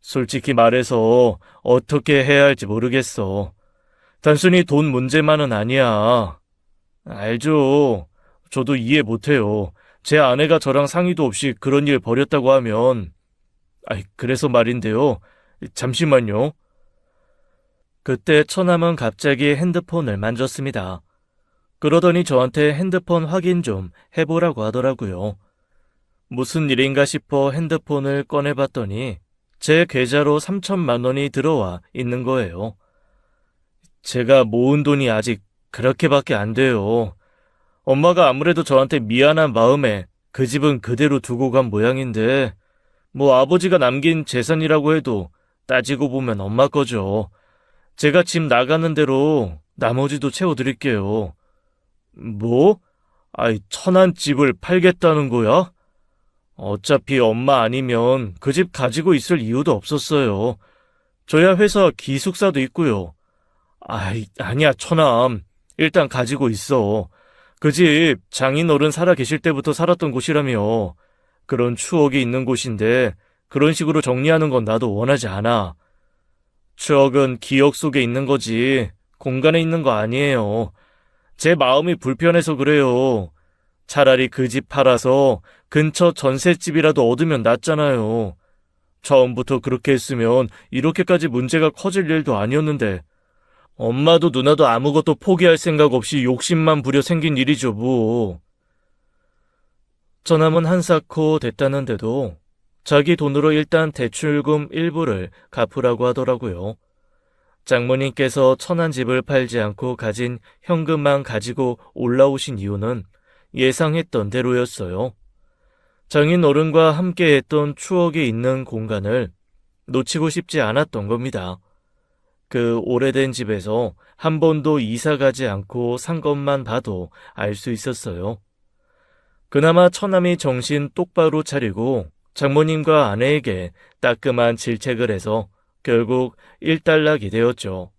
솔직히 말해서 어떻게 해야 할지 모르겠어. 단순히 돈 문제만은 아니야. 알죠. 저도 이해 못해요. 제 아내가 저랑 상의도 없이 그런 일 벌였다고 하면. 그래서 말인데요. 잠시만요. 그때 처남은 갑자기 핸드폰을 만졌습니다. 그러더니 저한테 핸드폰 확인 좀 해보라고 하더라고요. 무슨 일인가 싶어 핸드폰을 꺼내봤더니 제 계좌로 3천만 원이 들어와 있는 거예요. 제가 모은 돈이 아직 그렇게밖에 안 돼요. 엄마가 아무래도 저한테 미안한 마음에 그 집은 그대로 두고 간 모양인데 뭐 아버지가 남긴 재산이라고 해도 따지고 보면 엄마 거죠. 제가 집 나가는 대로 나머지도 채워드릴게요. 뭐? 천안 집을 팔겠다는 거야? 어차피 엄마 아니면 그 집 가지고 있을 이유도 없었어요. 저야 회사 기숙사도 있고요. 아니야, 처남. 일단 가지고 있어. 그 집 장인어른 살아 계실 때부터 살았던 곳이라며. 그런 추억이 있는 곳인데 그런 식으로 정리하는 건 나도 원하지 않아. 추억은 기억 속에 있는 거지 공간에 있는 거 아니에요. 제 마음이 불편해서 그래요. 차라리 그 집 팔아서 근처 전셋집이라도 얻으면 낫잖아요. 처음부터 그렇게 했으면 이렇게까지 문제가 커질 일도 아니었는데 엄마도 누나도 아무것도 포기할 생각 없이 욕심만 부려 생긴 일이죠, 뭐. 처남은 한사코 됐다는데도 자기 돈으로 일단 대출금 일부를 갚으라고 하더라고요. 장모님께서 천한 집을 팔지 않고 가진 현금만 가지고 올라오신 이유는 예상했던 대로였어요. 장인 어른과 함께 했던 추억이 있는 공간을 놓치고 싶지 않았던 겁니다. 그 오래된 집에서 한 번도 이사 가지 않고 산 것만 봐도 알 수 있었어요. 그나마 처남이 정신 똑바로 차리고 장모님과 아내에게 따끔한 질책을 해서 결국 일단락이 되었죠.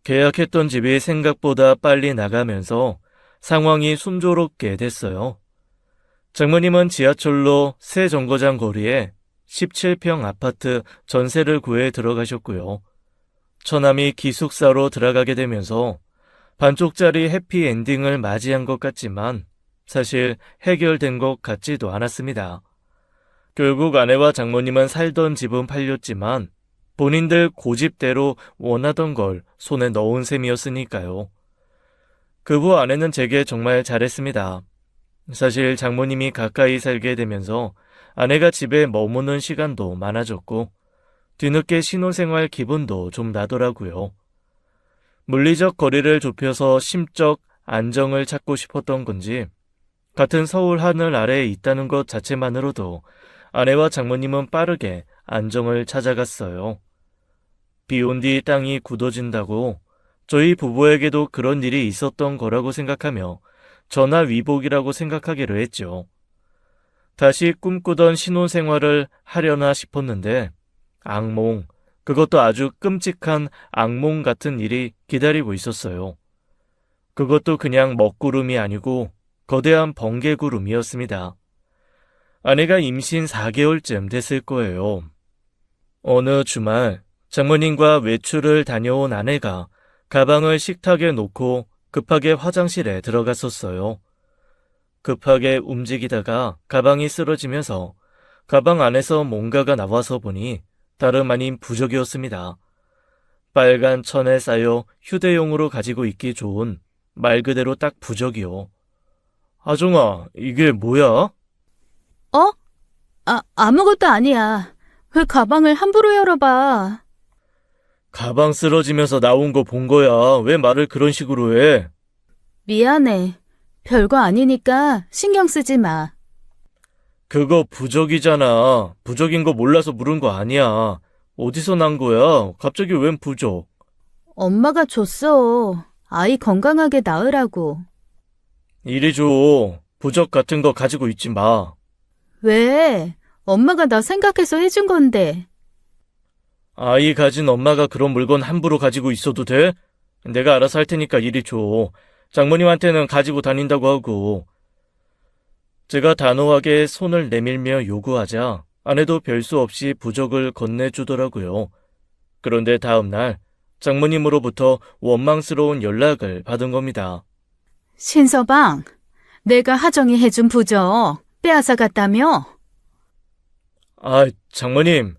계약했던 집이 생각보다 빨리 나가면서 상황이 순조롭게 됐어요. 장모님은 지하철로 새 정거장 거리에 17평 아파트 전세를 구해 들어가셨고요. 처남이 기숙사로 들어가게 되면서 반쪽짜리 해피엔딩을 맞이한 것 같지만 사실 해결된 것 같지도 않았습니다. 결국 아내와 장모님은 살던 집은 팔렸지만 본인들 고집대로 원하던 걸 손에 넣은 셈이었으니까요. 그 후 아내는 제게 정말 잘했습니다. 사실 장모님이 가까이 살게 되면서 아내가 집에 머무는 시간도 많아졌고 뒤늦게 신혼생활 기분도 좀 나더라고요. 물리적 거리를 좁혀서 심적 안정을 찾고 싶었던 건지 같은 서울 하늘 아래에 있다는 것 자체만으로도 아내와 장모님은 빠르게 안정을 찾아갔어요. 비 온 뒤 땅이 굳어진다고 저희 부부에게도 그런 일이 있었던 거라고 생각하며 전화위복이라고 생각하기로 했죠. 다시 꿈꾸던 신혼생활을 하려나 싶었는데 악몽, 그것도 아주 끔찍한 악몽 같은 일이 기다리고 있었어요. 그것도 그냥 먹구름이 아니고 거대한 번개구름이었습니다. 아내가 임신 4개월쯤 됐을 거예요. 어느 주말 장모님과 외출을 다녀온 아내가 가방을 식탁에 놓고 급하게 화장실에 들어갔었어요. 급하게 움직이다가 가방이 쓰러지면서 가방 안에서 뭔가가 나와서 보니 다름 아닌 부적이었습니다. 빨간 천에 쌓여 휴대용으로 가지고 있기 좋은 말 그대로 딱 부적이요. 아종아, 이게 뭐야? 어? 아무것도 아니야. 왜 가방을 함부로 열어봐. 가방 쓰러지면서 나온 거 본 거야. 왜 말을 그런 식으로 해? 미안해. 별거 아니니까 신경 쓰지 마. 그거 부적이잖아. 부적인 거 몰라서 물은 거 아니야. 어디서 난 거야? 갑자기 웬 부적? 엄마가 줬어. 아이 건강하게 낳으라고. 이리 줘. 부적 같은 거 가지고 있지 마. 왜? 엄마가 나 생각해서 해준 건데. 아이 가진 엄마가 그런 물건 함부로 가지고 있어도 돼? 내가 알아서 할 테니까 이리 줘. 장모님한테는 가지고 다닌다고 하고. 제가 단호하게 손을 내밀며 요구하자 아내도 별 수 없이 부적을 건네주더라고요. 그런데 다음 날 장모님으로부터 원망스러운 연락을 받은 겁니다. 신서방, 내가 하정이 해준 부적 빼앗아 갔다며? 장모님,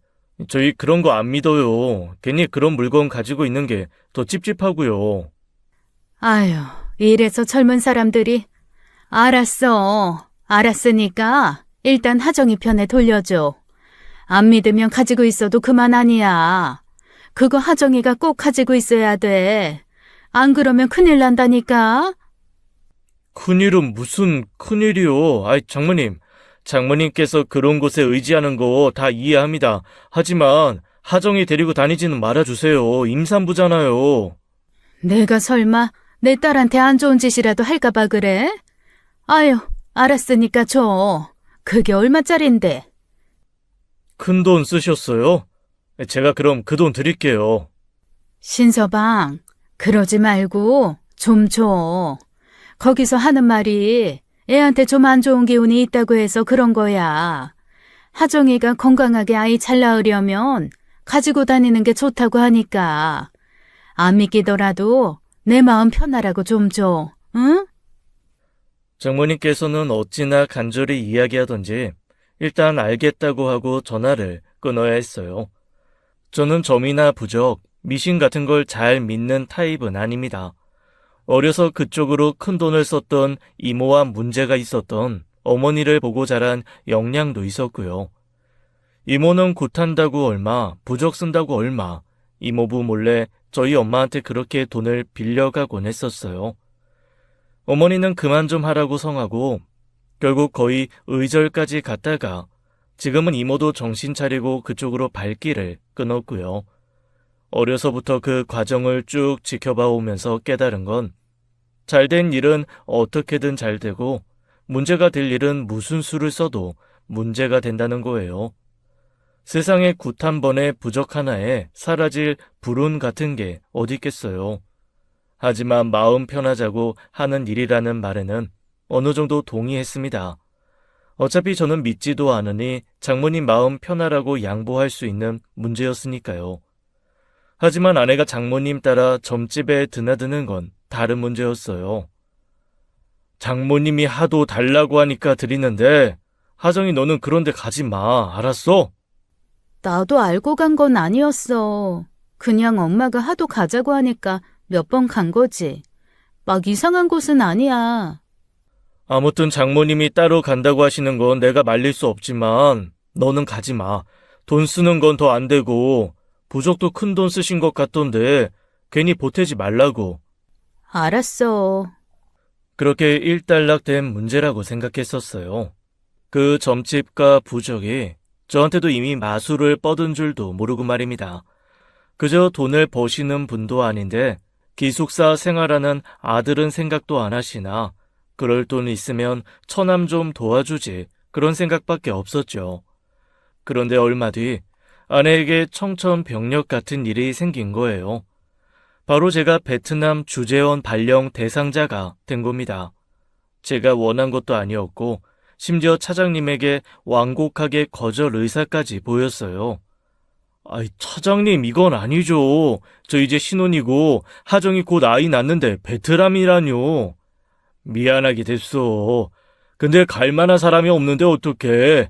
저희 그런 거 안 믿어요. 괜히 그런 물건 가지고 있는 게 더 찝찝하고요. 아유, 이래서 젊은 사람들이. 알았어. 알았으니까 일단 하정이 편에 돌려줘. 안 믿으면 가지고 있어도 그만 아니야. 그거 하정이가 꼭 가지고 있어야 돼. 안 그러면 큰일 난다니까. 큰일은 무슨 큰일이요. 장모님. 장모님께서 그런 곳에 의지하는 거 다 이해합니다. 하지만 하정이 데리고 다니지는 말아주세요. 임산부잖아요. 내가 설마 내 딸한테 안 좋은 짓이라도 할까봐 그래? 아유, 알았으니까 줘. 그게 얼마짜린데? 큰 돈 쓰셨어요? 제가 그럼 그 돈 드릴게요. 신서방, 그러지 말고 좀 줘. 거기서 하는 말이 애한테 좀 안 좋은 기운이 있다고 해서 그런 거야. 하정이가 건강하게 아이 잘 낳으려면 가지고 다니는 게 좋다고 하니까. 안 믿기더라도 내 마음 편하라고 좀 줘, 응? 장모님께서는 어찌나 간절히 이야기하던지 일단 알겠다고 하고 전화를 끊어야 했어요. 저는 점이나 부적, 미신 같은 걸 잘 믿는 타입은 아닙니다. 어려서 그쪽으로 큰 돈을 썼던 이모와 문제가 있었던 어머니를 보고 자란 역량도 있었고요. 이모는 굿한다고 얼마, 부적 쓴다고 얼마, 이모부 몰래 저희 엄마한테 그렇게 돈을 빌려가곤 했었어요. 어머니는 그만 좀 하라고 성하고 결국 거의 의절까지 갔다가 지금은 이모도 정신 차리고 그쪽으로 발길을 끊었고요. 어려서부터 그 과정을 쭉 지켜봐 오면서 깨달은 건 잘된 일은 어떻게든 잘 되고 문제가 될 일은 무슨 수를 써도 문제가 된다는 거예요. 세상에 굿 한 번에 부적 하나에 사라질 불운 같은 게 어디 있겠어요. 하지만 마음 편하자고 하는 일이라는 말에는 어느 정도 동의했습니다. 어차피 저는 믿지도 않으니 장모님 마음 편하라고 양보할 수 있는 문제였으니까요. 하지만 아내가 장모님 따라 점집에 드나드는 건 다른 문제였어요. 장모님이 하도 달라고 하니까 드리는데 하정이 너는 그런데 가지 마. 알았어? 나도 알고 간 건 아니었어. 그냥 엄마가 하도 가자고 하니까 몇 번 간 거지. 막 이상한 곳은 아니야. 아무튼 장모님이 따로 간다고 하시는 건 내가 말릴 수 없지만 너는 가지 마. 돈 쓰는 건 더 안 되고 부적도 큰 돈 쓰신 것 같던데 괜히 보태지 말라고. 알았어. 그렇게 일단락된 문제라고 생각했었어요. 그 점집과 부적이 저한테도 이미 마술을 뻗은 줄도 모르고 말입니다. 그저 돈을 버시는 분도 아닌데 기숙사 생활하는 아들은 생각도 안 하시나 그럴 돈 있으면 처남 좀 도와주지 그런 생각밖에 없었죠. 그런데 얼마 뒤 아내에게 청천벽력 같은 일이 생긴 거예요. 바로 제가 베트남 주재원 발령 대상자가 된 겁니다. 제가 원한 것도 아니었고 심지어 차장님에게 완곡하게 거절 의사까지 보였어요. 아이, 차장님 이건 아니죠. 저 이제 신혼이고 하정이 곧 아이 낳는데 베트남이라뇨. 미안하게 됐어. 근데 갈 만한 사람이 없는데 어떡해.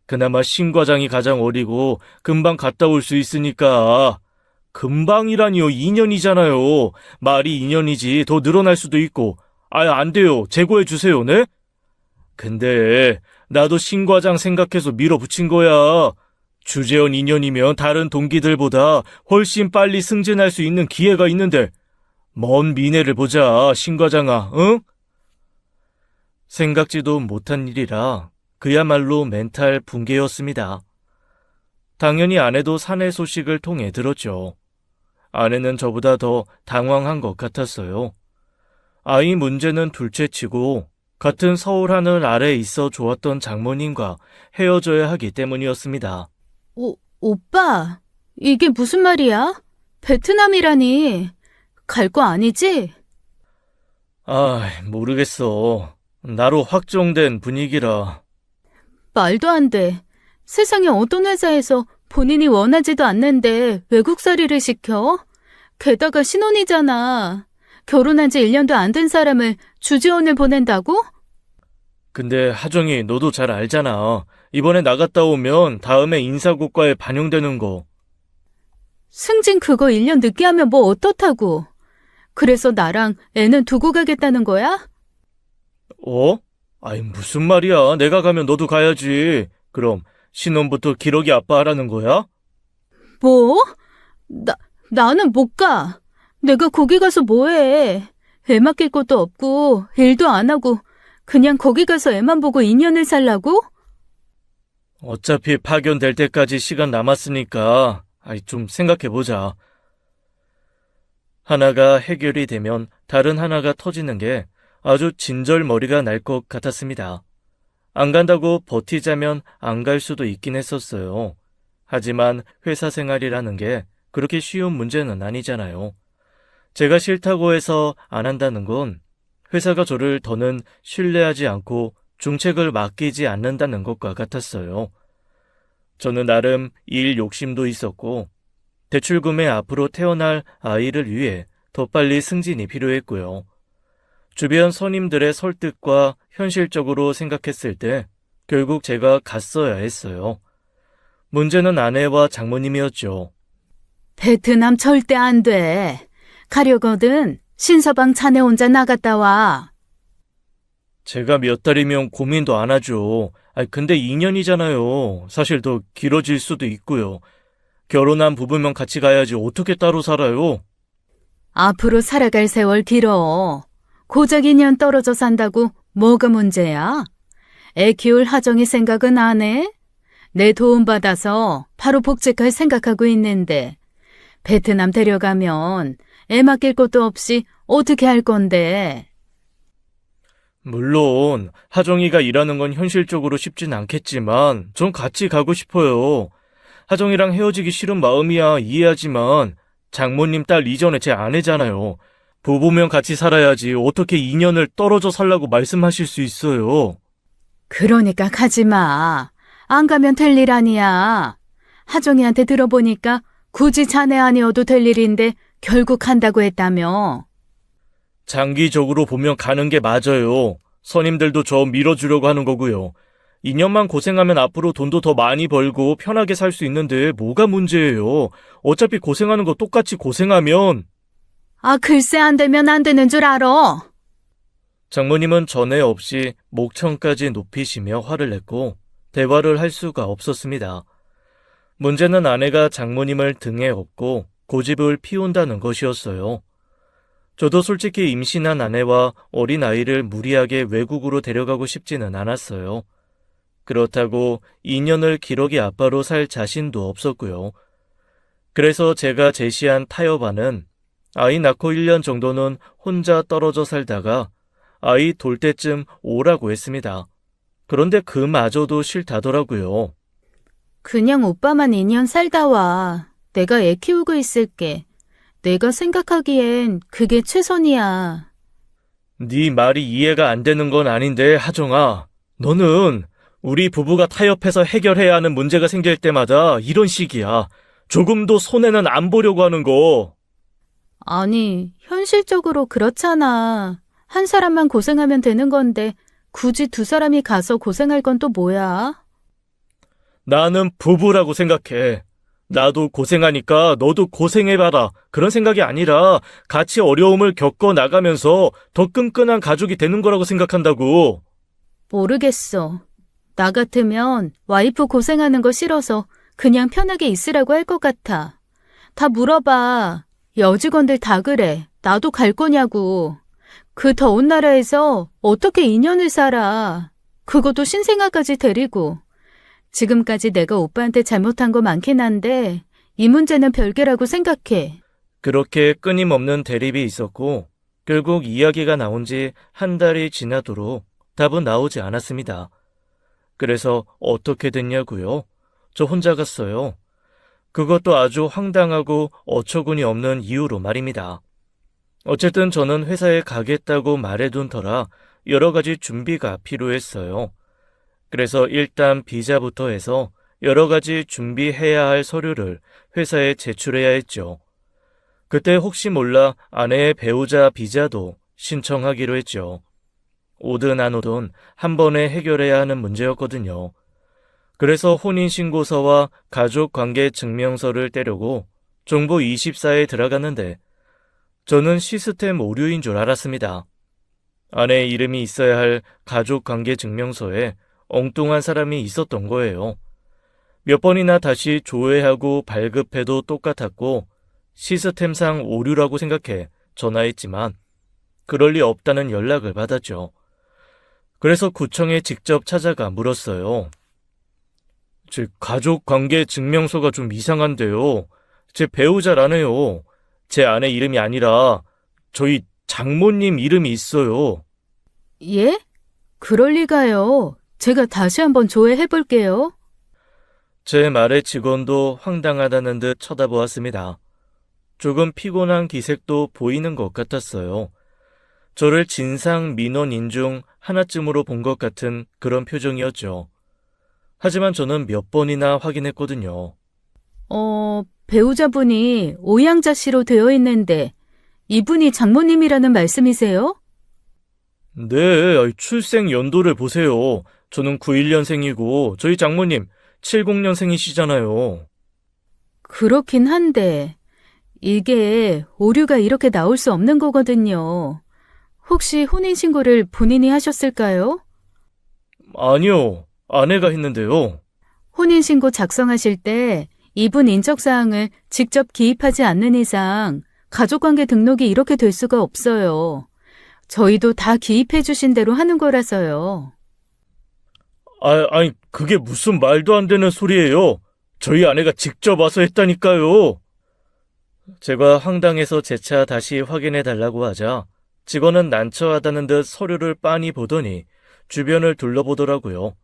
그나마 신 과장이 가장 어리고 금방 갔다 올 수 있으니까. 금방이라니요. 2년이잖아요. 말이 2년이지 더 늘어날 수도 있고. 안 돼요. 재고해 주세요. 네? 근데 나도 신 과장 생각해서 밀어붙인 거야. 주재원 2년이면 다른 동기들보다 훨씬 빨리 승진할 수 있는 기회가 있는데 먼 미래를 보자, 신 과장아, 응? 생각지도 못한 일이라 그야말로 멘탈 붕괴였습니다. 당연히 아내도 사내 소식을 통해 들었죠. 아내는 저보다 더 당황한 것 같았어요. 아이 문제는 둘째치고 같은 서울 하늘 아래에 있어 좋았던 장모님과 헤어져야 하기 때문이었습니다. 오빠, 이게 무슨 말이야? 베트남이라니. 갈 거 아니지? 모르겠어. 나로 확정된 분위기라. 말도 안 돼. 세상에 어떤 회사에서 본인이 원하지도 않는데 외국살이를 시켜? 게다가 신혼이잖아. 결혼한 지 1년도 안 된 사람을 주재원을 보낸다고? 근데 하정이 너도 잘 알잖아. 이번에 나갔다 오면 다음에 인사고과에 반영되는 거. 승진 그거 1년 늦게 하면 뭐 어떻다고. 그래서 나랑 애는 두고 가겠다는 거야? 어? 무슨 말이야. 내가 가면 너도 가야지. 그럼 신혼부터 기러기 아빠 하라는 거야? 뭐? 나는 못 가. 내가 거기 가서 뭐해. 애 맡길 것도 없고 일도 안 하고 그냥 거기 가서 애만 보고 2년을 살라고? 어차피 파견될 때까지 시간 남았으니까 좀 생각해보자. 하나가 해결이 되면 다른 하나가 터지는 게 아주 진절머리가 날 것 같았습니다. 안 간다고 버티자면 안 갈 수도 있긴 했었어요. 하지만 회사 생활이라는 게 그렇게 쉬운 문제는 아니잖아요. 제가 싫다고 해서 안 한다는 건 회사가 저를 더는 신뢰하지 않고 중책을 맡기지 않는다는 것과 같았어요. 저는 나름 일 욕심도 있었고 대출금에 앞으로 태어날 아이를 위해 더 빨리 승진이 필요했고요. 주변 선임들의 설득과 현실적으로 생각했을 때 결국 제가 갔어야 했어요. 문제는 아내와 장모님이었죠. 베트남 절대 안 돼. 가려거든. 신서방 자네 혼자 나갔다 와. 제가 몇 달이면 고민도 안 하죠. 근데 2년이잖아요. 사실 더 길어질 수도 있고요. 결혼한 부부면 같이 가야지 어떻게 따로 살아요? 앞으로 살아갈 세월 길어. 고작 2년 떨어져 산다고 뭐가 문제야? 애 키울 하정이 생각은 안 해? 내 도움 받아서 바로 복직할 생각하고 있는데 베트남 데려가면 애 맡길 곳도 없이 어떻게 할 건데? 물론 하정이가 일하는 건 현실적으로 쉽진 않겠지만 전 같이 가고 싶어요. 하정이랑 헤어지기 싫은 마음이야 이해하지만 장모님 딸 이전에 제 아내잖아요. 부부면 같이 살아야지 어떻게 2년을 떨어져 살라고 말씀하실 수 있어요. 그러니까 가지 마. 안 가면 될 일 아니야. 하정이한테 들어보니까 굳이 자네 아니어도 될 일인데 결국 간다고 했다며. 장기적으로 보면 가는 게 맞아요. 선임들도 저 밀어주려고 하는 거고요. 2년만 고생하면 앞으로 돈도 더 많이 벌고 편하게 살 수 있는데 뭐가 문제예요. 어차피 고생하는 거 똑같이 고생하면. 아, 글쎄 안 되면 안 되는 줄 알아. 장모님은 전에 없이 목청까지 높이시며 화를 냈고 대화를 할 수가 없었습니다. 문제는 아내가 장모님을 등에 업고 고집을 피운다는 것이었어요. 저도 솔직히 임신한 아내와 어린 아이를 무리하게 외국으로 데려가고 싶지는 않았어요. 그렇다고 2년을 기러기 아빠로 살 자신도 없었고요. 그래서 제가 제시한 타협안은 아이 낳고 1년 정도는 혼자 떨어져 살다가 아이 돌 때쯤 오라고 했습니다. 그런데 그마저도 싫다더라고요. 그냥 오빠만 2년 살다 와. 내가 애 키우고 있을게. 내가 생각하기엔 그게 최선이야. 네 말이 이해가 안 되는 건 아닌데 하정아, 너는 우리 부부가 타협해서 해결해야 하는 문제가 생길 때마다 이런 식이야. 조금도 손해는 안 보려고 하는 거. 아니, 현실적으로 그렇잖아. 한 사람만 고생하면 되는 건데 굳이 두 사람이 가서 고생할 건 또 뭐야? 나는 부부라고 생각해. 나도 고생하니까 너도 고생해봐라. 그런 생각이 아니라 같이 어려움을 겪어 나가면서 더 끈끈한 가족이 되는 거라고 생각한다고. 모르겠어. 나 같으면 와이프 고생하는 거 싫어서 그냥 편하게 있으라고 할 것 같아. 다 물어봐. 여직원들 다 그래. 나도 갈 거냐고. 그 더운 나라에서 어떻게 2년을 살아. 그것도 신생아까지 데리고. 지금까지 내가 오빠한테 잘못한 거 많긴 한데 이 문제는 별개라고 생각해. 그렇게 끊임없는 대립이 있었고 결국 이야기가 나온 지 한 달이 지나도록 답은 나오지 않았습니다. 그래서 어떻게 됐냐고요? 저 혼자 갔어요. 그것도 아주 황당하고 어처구니 없는 이유로 말입니다. 어쨌든 저는 회사에 가겠다고 말해둔 터라 여러 가지 준비가 필요했어요. 그래서 일단 비자부터 해서 여러 가지 준비해야 할 서류를 회사에 제출해야 했죠. 그때 혹시 몰라 아내의 배우자 비자도 신청하기로 했죠. 오든 안 오든 한 번에 해결해야 하는 문제였거든요. 그래서 혼인신고서와 가족관계 증명서를 떼려고 정보 24에 들어갔는데 저는 시스템 오류인 줄 알았습니다. 아내의 이름이 있어야 할 가족관계 증명서에 엉뚱한 사람이 있었던 거예요. 몇 번이나 다시 조회하고 발급해도 똑같았고 시스템상 오류라고 생각해 전화했지만 그럴 리 없다는 연락을 받았죠. 그래서 구청에 직접 찾아가 물었어요. 제 가족관계 증명서가 좀 이상한데요. 제 배우자라네요. 제 아내 이름이 아니라 저희 장모님 이름이 있어요. 예? 그럴 리가요. 제가 다시 한번 조회해 볼게요. 제 말에 직원도 황당하다는 듯 쳐다보았습니다. 조금 피곤한 기색도 보이는 것 같았어요. 저를 진상 민원인 중 하나쯤으로 본 것 같은 그런 표정이었죠. 하지만 저는 몇 번이나 확인했거든요. 배우자분이 오양자 씨로 되어 있는데 이분이 장모님이라는 말씀이세요? 네, 출생 연도를 보세요. 저는 91년생이고 저희 장모님 70년생이시잖아요. 그렇긴 한데 이게 오류가 이렇게 나올 수 없는 거거든요. 혹시 혼인신고를 본인이 하셨을까요? 아니요, 아내가 했는데요. 혼인신고 작성하실 때 이분 인적사항을 직접 기입하지 않는 이상 가족관계 등록이 이렇게 될 수가 없어요. 저희도 다 기입해 주신 대로 하는 거라서요. 아니, 그게 무슨 말도 안 되는 소리예요. 저희 아내가 직접 와서 했다니까요. 제가 황당해서 재차 다시 확인해 달라고 하자 직원은 난처하다는 듯 서류를 빤히 보더니 주변을 둘러보더라고요.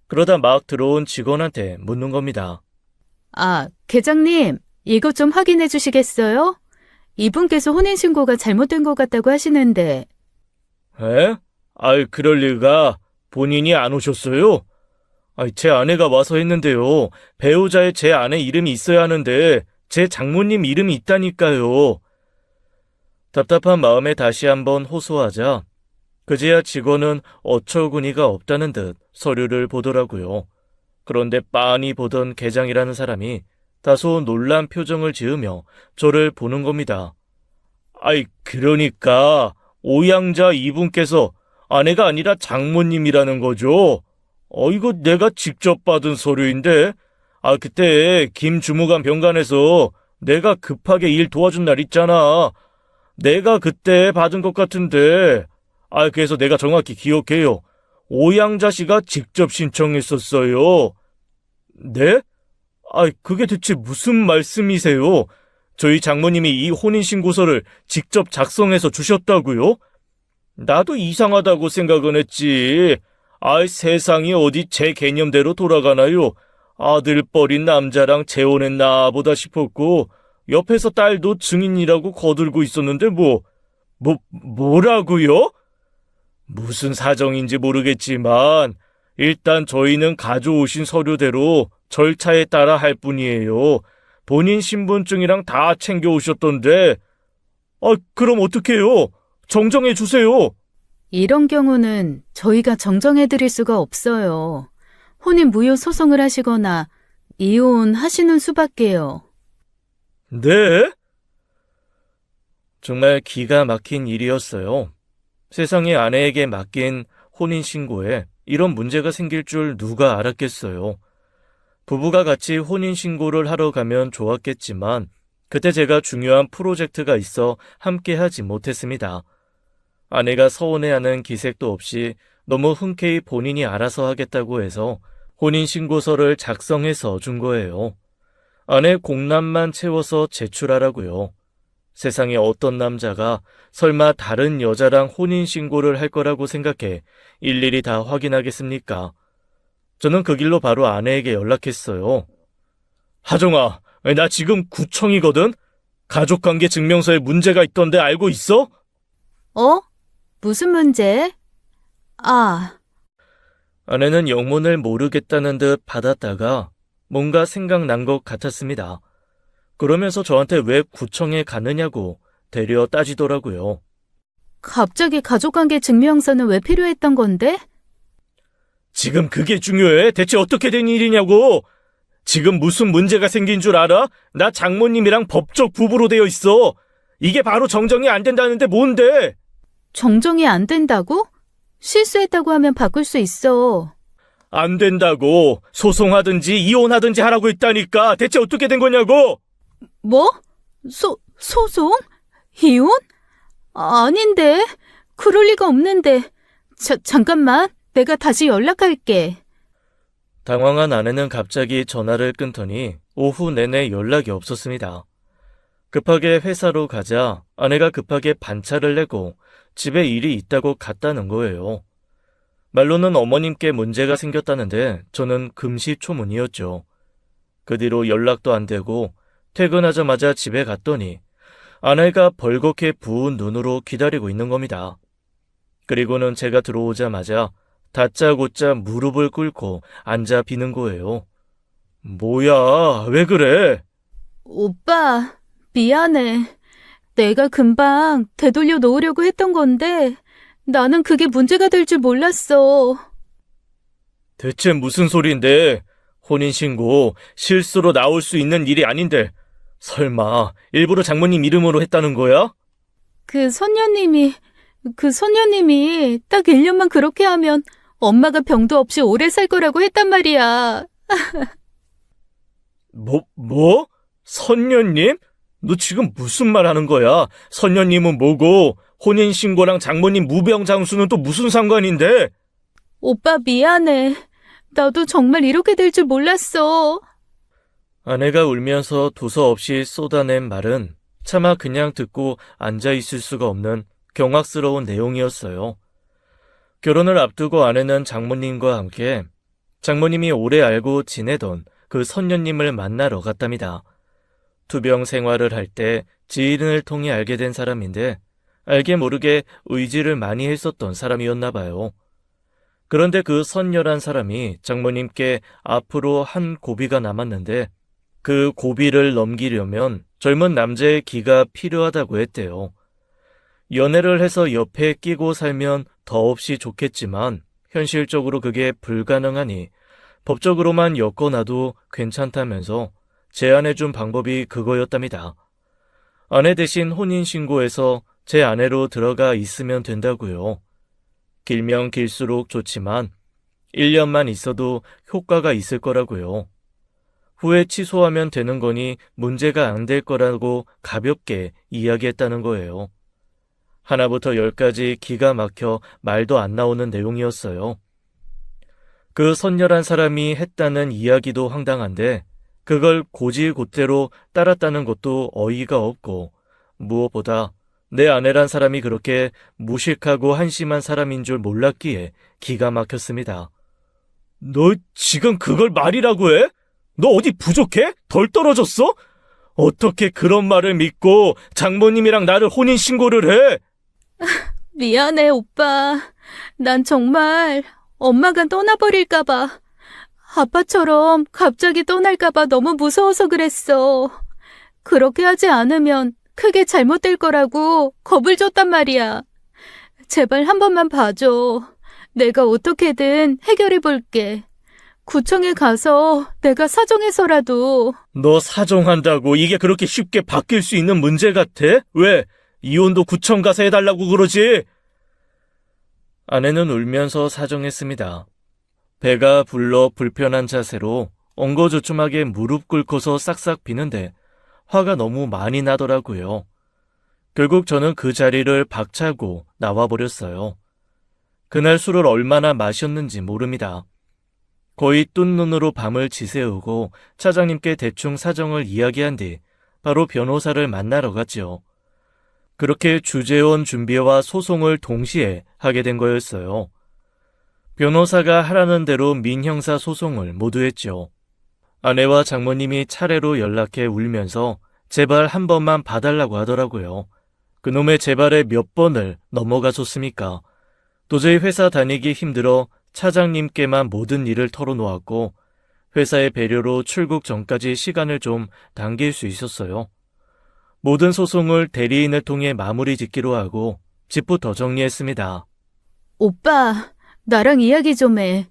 그러다 막 들어온 직원한테 묻는 겁니다. 계장님, 이것 좀 확인해 주시겠어요? 이분께서 혼인신고가 잘못된 것 같다고 하시는데. 에? 그럴 리가. 본인이 안 오셨어요? 제 아내가 와서 했는데요. 배우자에 제 아내 이름이 있어야 하는데 제 장모님 이름이 있다니까요. 답답한 마음에 다시 한번 호소하자 그제야 직원은 어처구니가 없다는 듯 서류를 보더라고요. 그런데 빤히 보던 계장이라는 사람이 다소 놀란 표정을 지으며 저를 보는 겁니다. 그러니까 오양자 이분께서 아내가 아니라 장모님이라는 거죠. 이거 내가 직접 받은 서류인데, 그때 김 주무관 병간에서 내가 급하게 일 도와준 날 있잖아. 내가 그때 받은 것 같은데, 그래서 내가 정확히 기억해요. 오양자 씨가 직접 신청했었어요. 네? 그게 대체 무슨 말씀이세요? 저희 장모님이 이 혼인신고서를 직접 작성해서 주셨다고요? 나도 이상하다고 생각은 했지. 세상이 어디 제 개념대로 돌아가나요? 아들뻘인 남자랑 재혼한 나보다 싶었고, 옆에서 딸도 증인이라고 거들고 있었는데 뭐라고요? 무슨 사정인지 모르겠지만, 일단 저희는 가져오신 서류대로 절차에 따라 할 뿐이에요. 본인 신분증이랑 다 챙겨오셨던데, 그럼 어떡해요? 정정해 주세요. 이런 경우는 저희가 정정해 드릴 수가 없어요. 혼인 무효 소송을 하시거나 이혼하시는 수밖에요. 네? 정말 기가 막힌 일이었어요. 세상에 아내에게 맡긴 혼인신고에 이런 문제가 생길 줄 누가 알았겠어요. 부부가 같이 혼인신고를 하러 가면 좋았겠지만 그때 제가 중요한 프로젝트가 있어 함께 하지 못했습니다. 아내가 서운해하는 기색도 없이 너무 흔쾌히 본인이 알아서 하겠다고 해서 혼인신고서를 작성해서 준 거예요. 아내 공란만 채워서 제출하라고요. 세상에 어떤 남자가 설마 다른 여자랑 혼인신고를 할 거라고 생각해 일일이 다 확인하겠습니까? 저는 그 길로 바로 아내에게 연락했어요. 하정아, 나 지금 구청이거든? 가족관계 증명서에 문제가 있던데 알고 있어? 무슨 문제? 아내는 영문을 모르겠다는 듯 받았다가 뭔가 생각난 것 같았습니다. 그러면서 저한테 왜 구청에 가느냐고 되려 따지더라고요. 갑자기 가족관계 증명서는 왜 필요했던 건데? 지금 그게 중요해? 대체 어떻게 된 일이냐고? 지금 무슨 문제가 생긴 줄 알아? 나 장모님이랑 법적 부부로 되어 있어. 이게 바로 정정이 안 된다는데 뭔데? 정정이 안 된다고? 실수했다고 하면 바꿀 수 있어. 안 된다고. 소송하든지 이혼하든지 하라고 했다니까. 대체 어떻게 된 거냐고? 뭐? 소송? 이혼? 아닌데. 그럴 리가 없는데. 잠깐만. 내가 다시 연락할게. 당황한 아내는 갑자기 전화를 끊더니 오후 내내 연락이 없었습니다. 급하게 회사로 가자 아내가 급하게 반차를 내고 집에 일이 있다고 갔다는 거예요. 말로는 어머님께 문제가 생겼다는데 저는 금시초문이었죠. 그 뒤로 연락도 안 되고 퇴근하자마자 집에 갔더니 아내가 벌겋게 부은 눈으로 기다리고 있는 겁니다. 그리고는 제가 들어오자마자 다짜고짜 무릎을 꿇고 앉아 비는 거예요. 뭐야, 왜 그래? 오빠, 미안해. 내가 금방 되돌려 놓으려고 했던 건데 나는 그게 문제가 될 줄 몰랐어. 대체 무슨 소린데? 혼인신고 실수로 나올 수 있는 일이 아닌데 설마 일부러 장모님 이름으로 했다는 거야? 그 손녀님이 딱 1년만 그렇게 하면 엄마가 병도 없이 오래 살 거라고 했단 말이야. 뭐? 선녀님? 너 지금 무슨 말 하는 거야? 선녀님은 뭐고 혼인신고랑 장모님 무병장수는 또 무슨 상관인데? 오빠 미안해. 나도 정말 이렇게 될 줄 몰랐어. 아내가 울면서 두서없이 쏟아낸 말은 차마 그냥 듣고 앉아있을 수가 없는 경악스러운 내용이었어요. 결혼을 앞두고 아내는 장모님과 함께 장모님이 오래 알고 지내던 그 선녀님을 만나러 갔답니다. 투병 생활을 할 때 지인을 통해 알게 된 사람인데 알게 모르게 의지를 많이 했었던 사람이었나 봐요. 그런데 그 선녀란 사람이 장모님께 앞으로 한 고비가 남았는데 그 고비를 넘기려면 젊은 남자의 기가 필요하다고 했대요. 연애를 해서 옆에 끼고 살면 더없이 좋겠지만 현실적으로 그게 불가능하니 법적으로만 엮어놔도 괜찮다면서 제안해준 방법이 그거였답니다. 아내 대신 혼인신고해서 제 아내로 들어가 있으면 된다고요. 길면 길수록 좋지만 1년만 있어도 효과가 있을 거라고요. 후에 취소하면 되는 거니 문제가 안 될 거라고 가볍게 이야기했다는 거예요. 하나부터 열까지 기가 막혀 말도 안 나오는 내용이었어요. 그 선녀란 사람이 했다는 이야기도 황당한데 그걸 고지곧대로 따랐다는 것도 어이가 없고 무엇보다 내 아내란 사람이 그렇게 무식하고 한심한 사람인 줄 몰랐기에 기가 막혔습니다. 너 지금 그걸 말이라고 해? 너 어디 부족해? 덜 떨어졌어? 어떻게 그런 말을 믿고 장모님이랑 나를 혼인신고를 해? 미안해, 오빠. 난 정말 엄마가 떠나버릴까봐, 아빠처럼 갑자기 떠날까봐 너무 무서워서 그랬어. 그렇게 하지 않으면 크게 잘못될 거라고 겁을 줬단 말이야. 제발 한 번만 봐줘. 내가 어떻게든 해결해 볼게. 구청에 가서 내가 사정해서라도. 너 사정한다고 이게 그렇게 쉽게 바뀔 수 있는 문제 같아? 왜? 이혼도 구청 가서 해달라고 그러지? 아내는 울면서 사정했습니다. 배가 불러 불편한 자세로 엉거주춤하게 무릎 꿇고서 싹싹 비는데 화가 너무 많이 나더라고요. 결국 저는 그 자리를 박차고 나와버렸어요. 그날 술을 얼마나 마셨는지 모릅니다. 거의 뜬 눈으로 밤을 지새우고 차장님께 대충 사정을 이야기한 뒤 바로 변호사를 만나러 갔지요. 그렇게 주재원 준비와 소송을 동시에 하게 된 거였어요. 변호사가 하라는 대로 민형사 소송을 모두 했죠. 아내와 장모님이 차례로 연락해 울면서 제발 한 번만 봐달라고 하더라고요. 그놈의 제발에 몇 번을 넘어가줬습니까? 도저히 회사 다니기 힘들어 차장님께만 모든 일을 털어놓았고 회사의 배려로 출국 전까지 시간을 좀 당길 수 있었어요. 모든 소송을 대리인을 통해 마무리 짓기로 하고 집부터 정리했습니다. 오빠, 나랑 이야기 좀 해.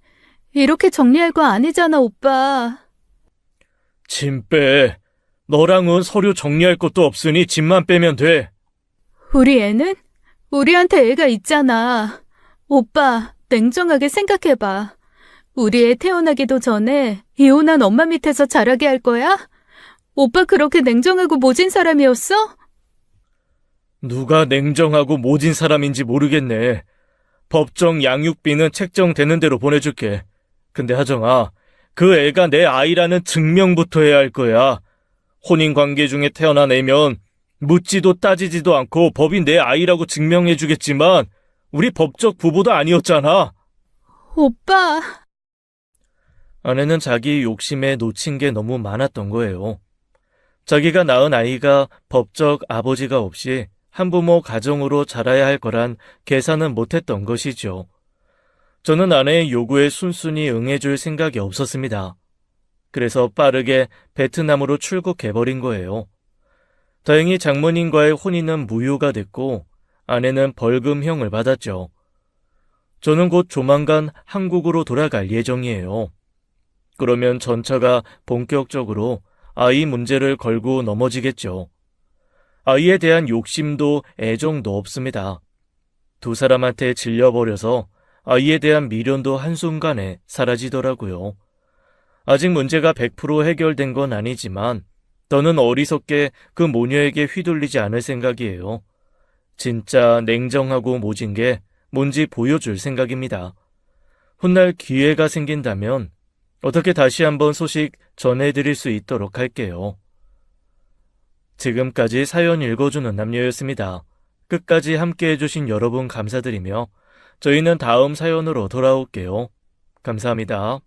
이렇게 정리할 거 아니잖아, 오빠. 짐 빼. 너랑은 서류 정리할 것도 없으니 짐만 빼면 돼. 우리 애는? 우리한테 애가 있잖아. 오빠, 냉정하게 생각해봐. 우리 애 태어나기도 전에 이혼한 엄마 밑에서 자라게 할 거야? 오빠 그렇게 냉정하고 모진 사람이었어? 누가 냉정하고 모진 사람인지 모르겠네. 법정 양육비는 책정되는 대로 보내줄게. 근데 하정아, 그 애가 내 아이라는 증명부터 해야 할 거야. 혼인관계 중에 태어난 애면 묻지도 따지지도 않고 법이 내 아이라고 증명해주겠지만 우리 법적 부부도 아니었잖아. 오빠. 아내는 자기 욕심에 놓친 게 너무 많았던 거예요. 자기가 낳은 아이가 법적 아버지가 없이 한부모 가정으로 자라야 할 거란 계산은 못했던 것이죠. 저는 아내의 요구에 순순히 응해줄 생각이 없었습니다. 그래서 빠르게 베트남으로 출국해버린 거예요. 다행히 장모님과의 혼인은 무효가 됐고 아내는 벌금형을 받았죠. 저는 곧 조만간 한국으로 돌아갈 예정이에요. 그러면 전처가 본격적으로 아이 문제를 걸고 넘어지겠죠. 아이에 대한 욕심도 애정도 없습니다. 두 사람한테 질려버려서 아이에 대한 미련도 한순간에 사라지더라고요. 아직 문제가 100% 해결된 건 아니지만 더는 어리석게 그 모녀에게 휘둘리지 않을 생각이에요. 진짜 냉정하고 모진 게 뭔지 보여줄 생각입니다. 훗날 기회가 생긴다면 어떻게 다시 한번 소식 전해드릴 수 있도록 할게요. 지금까지 사연 읽어주는 남녀였습니다. 끝까지 함께 해주신 여러분 감사드리며 저희는 다음 사연으로 돌아올게요. 감사합니다.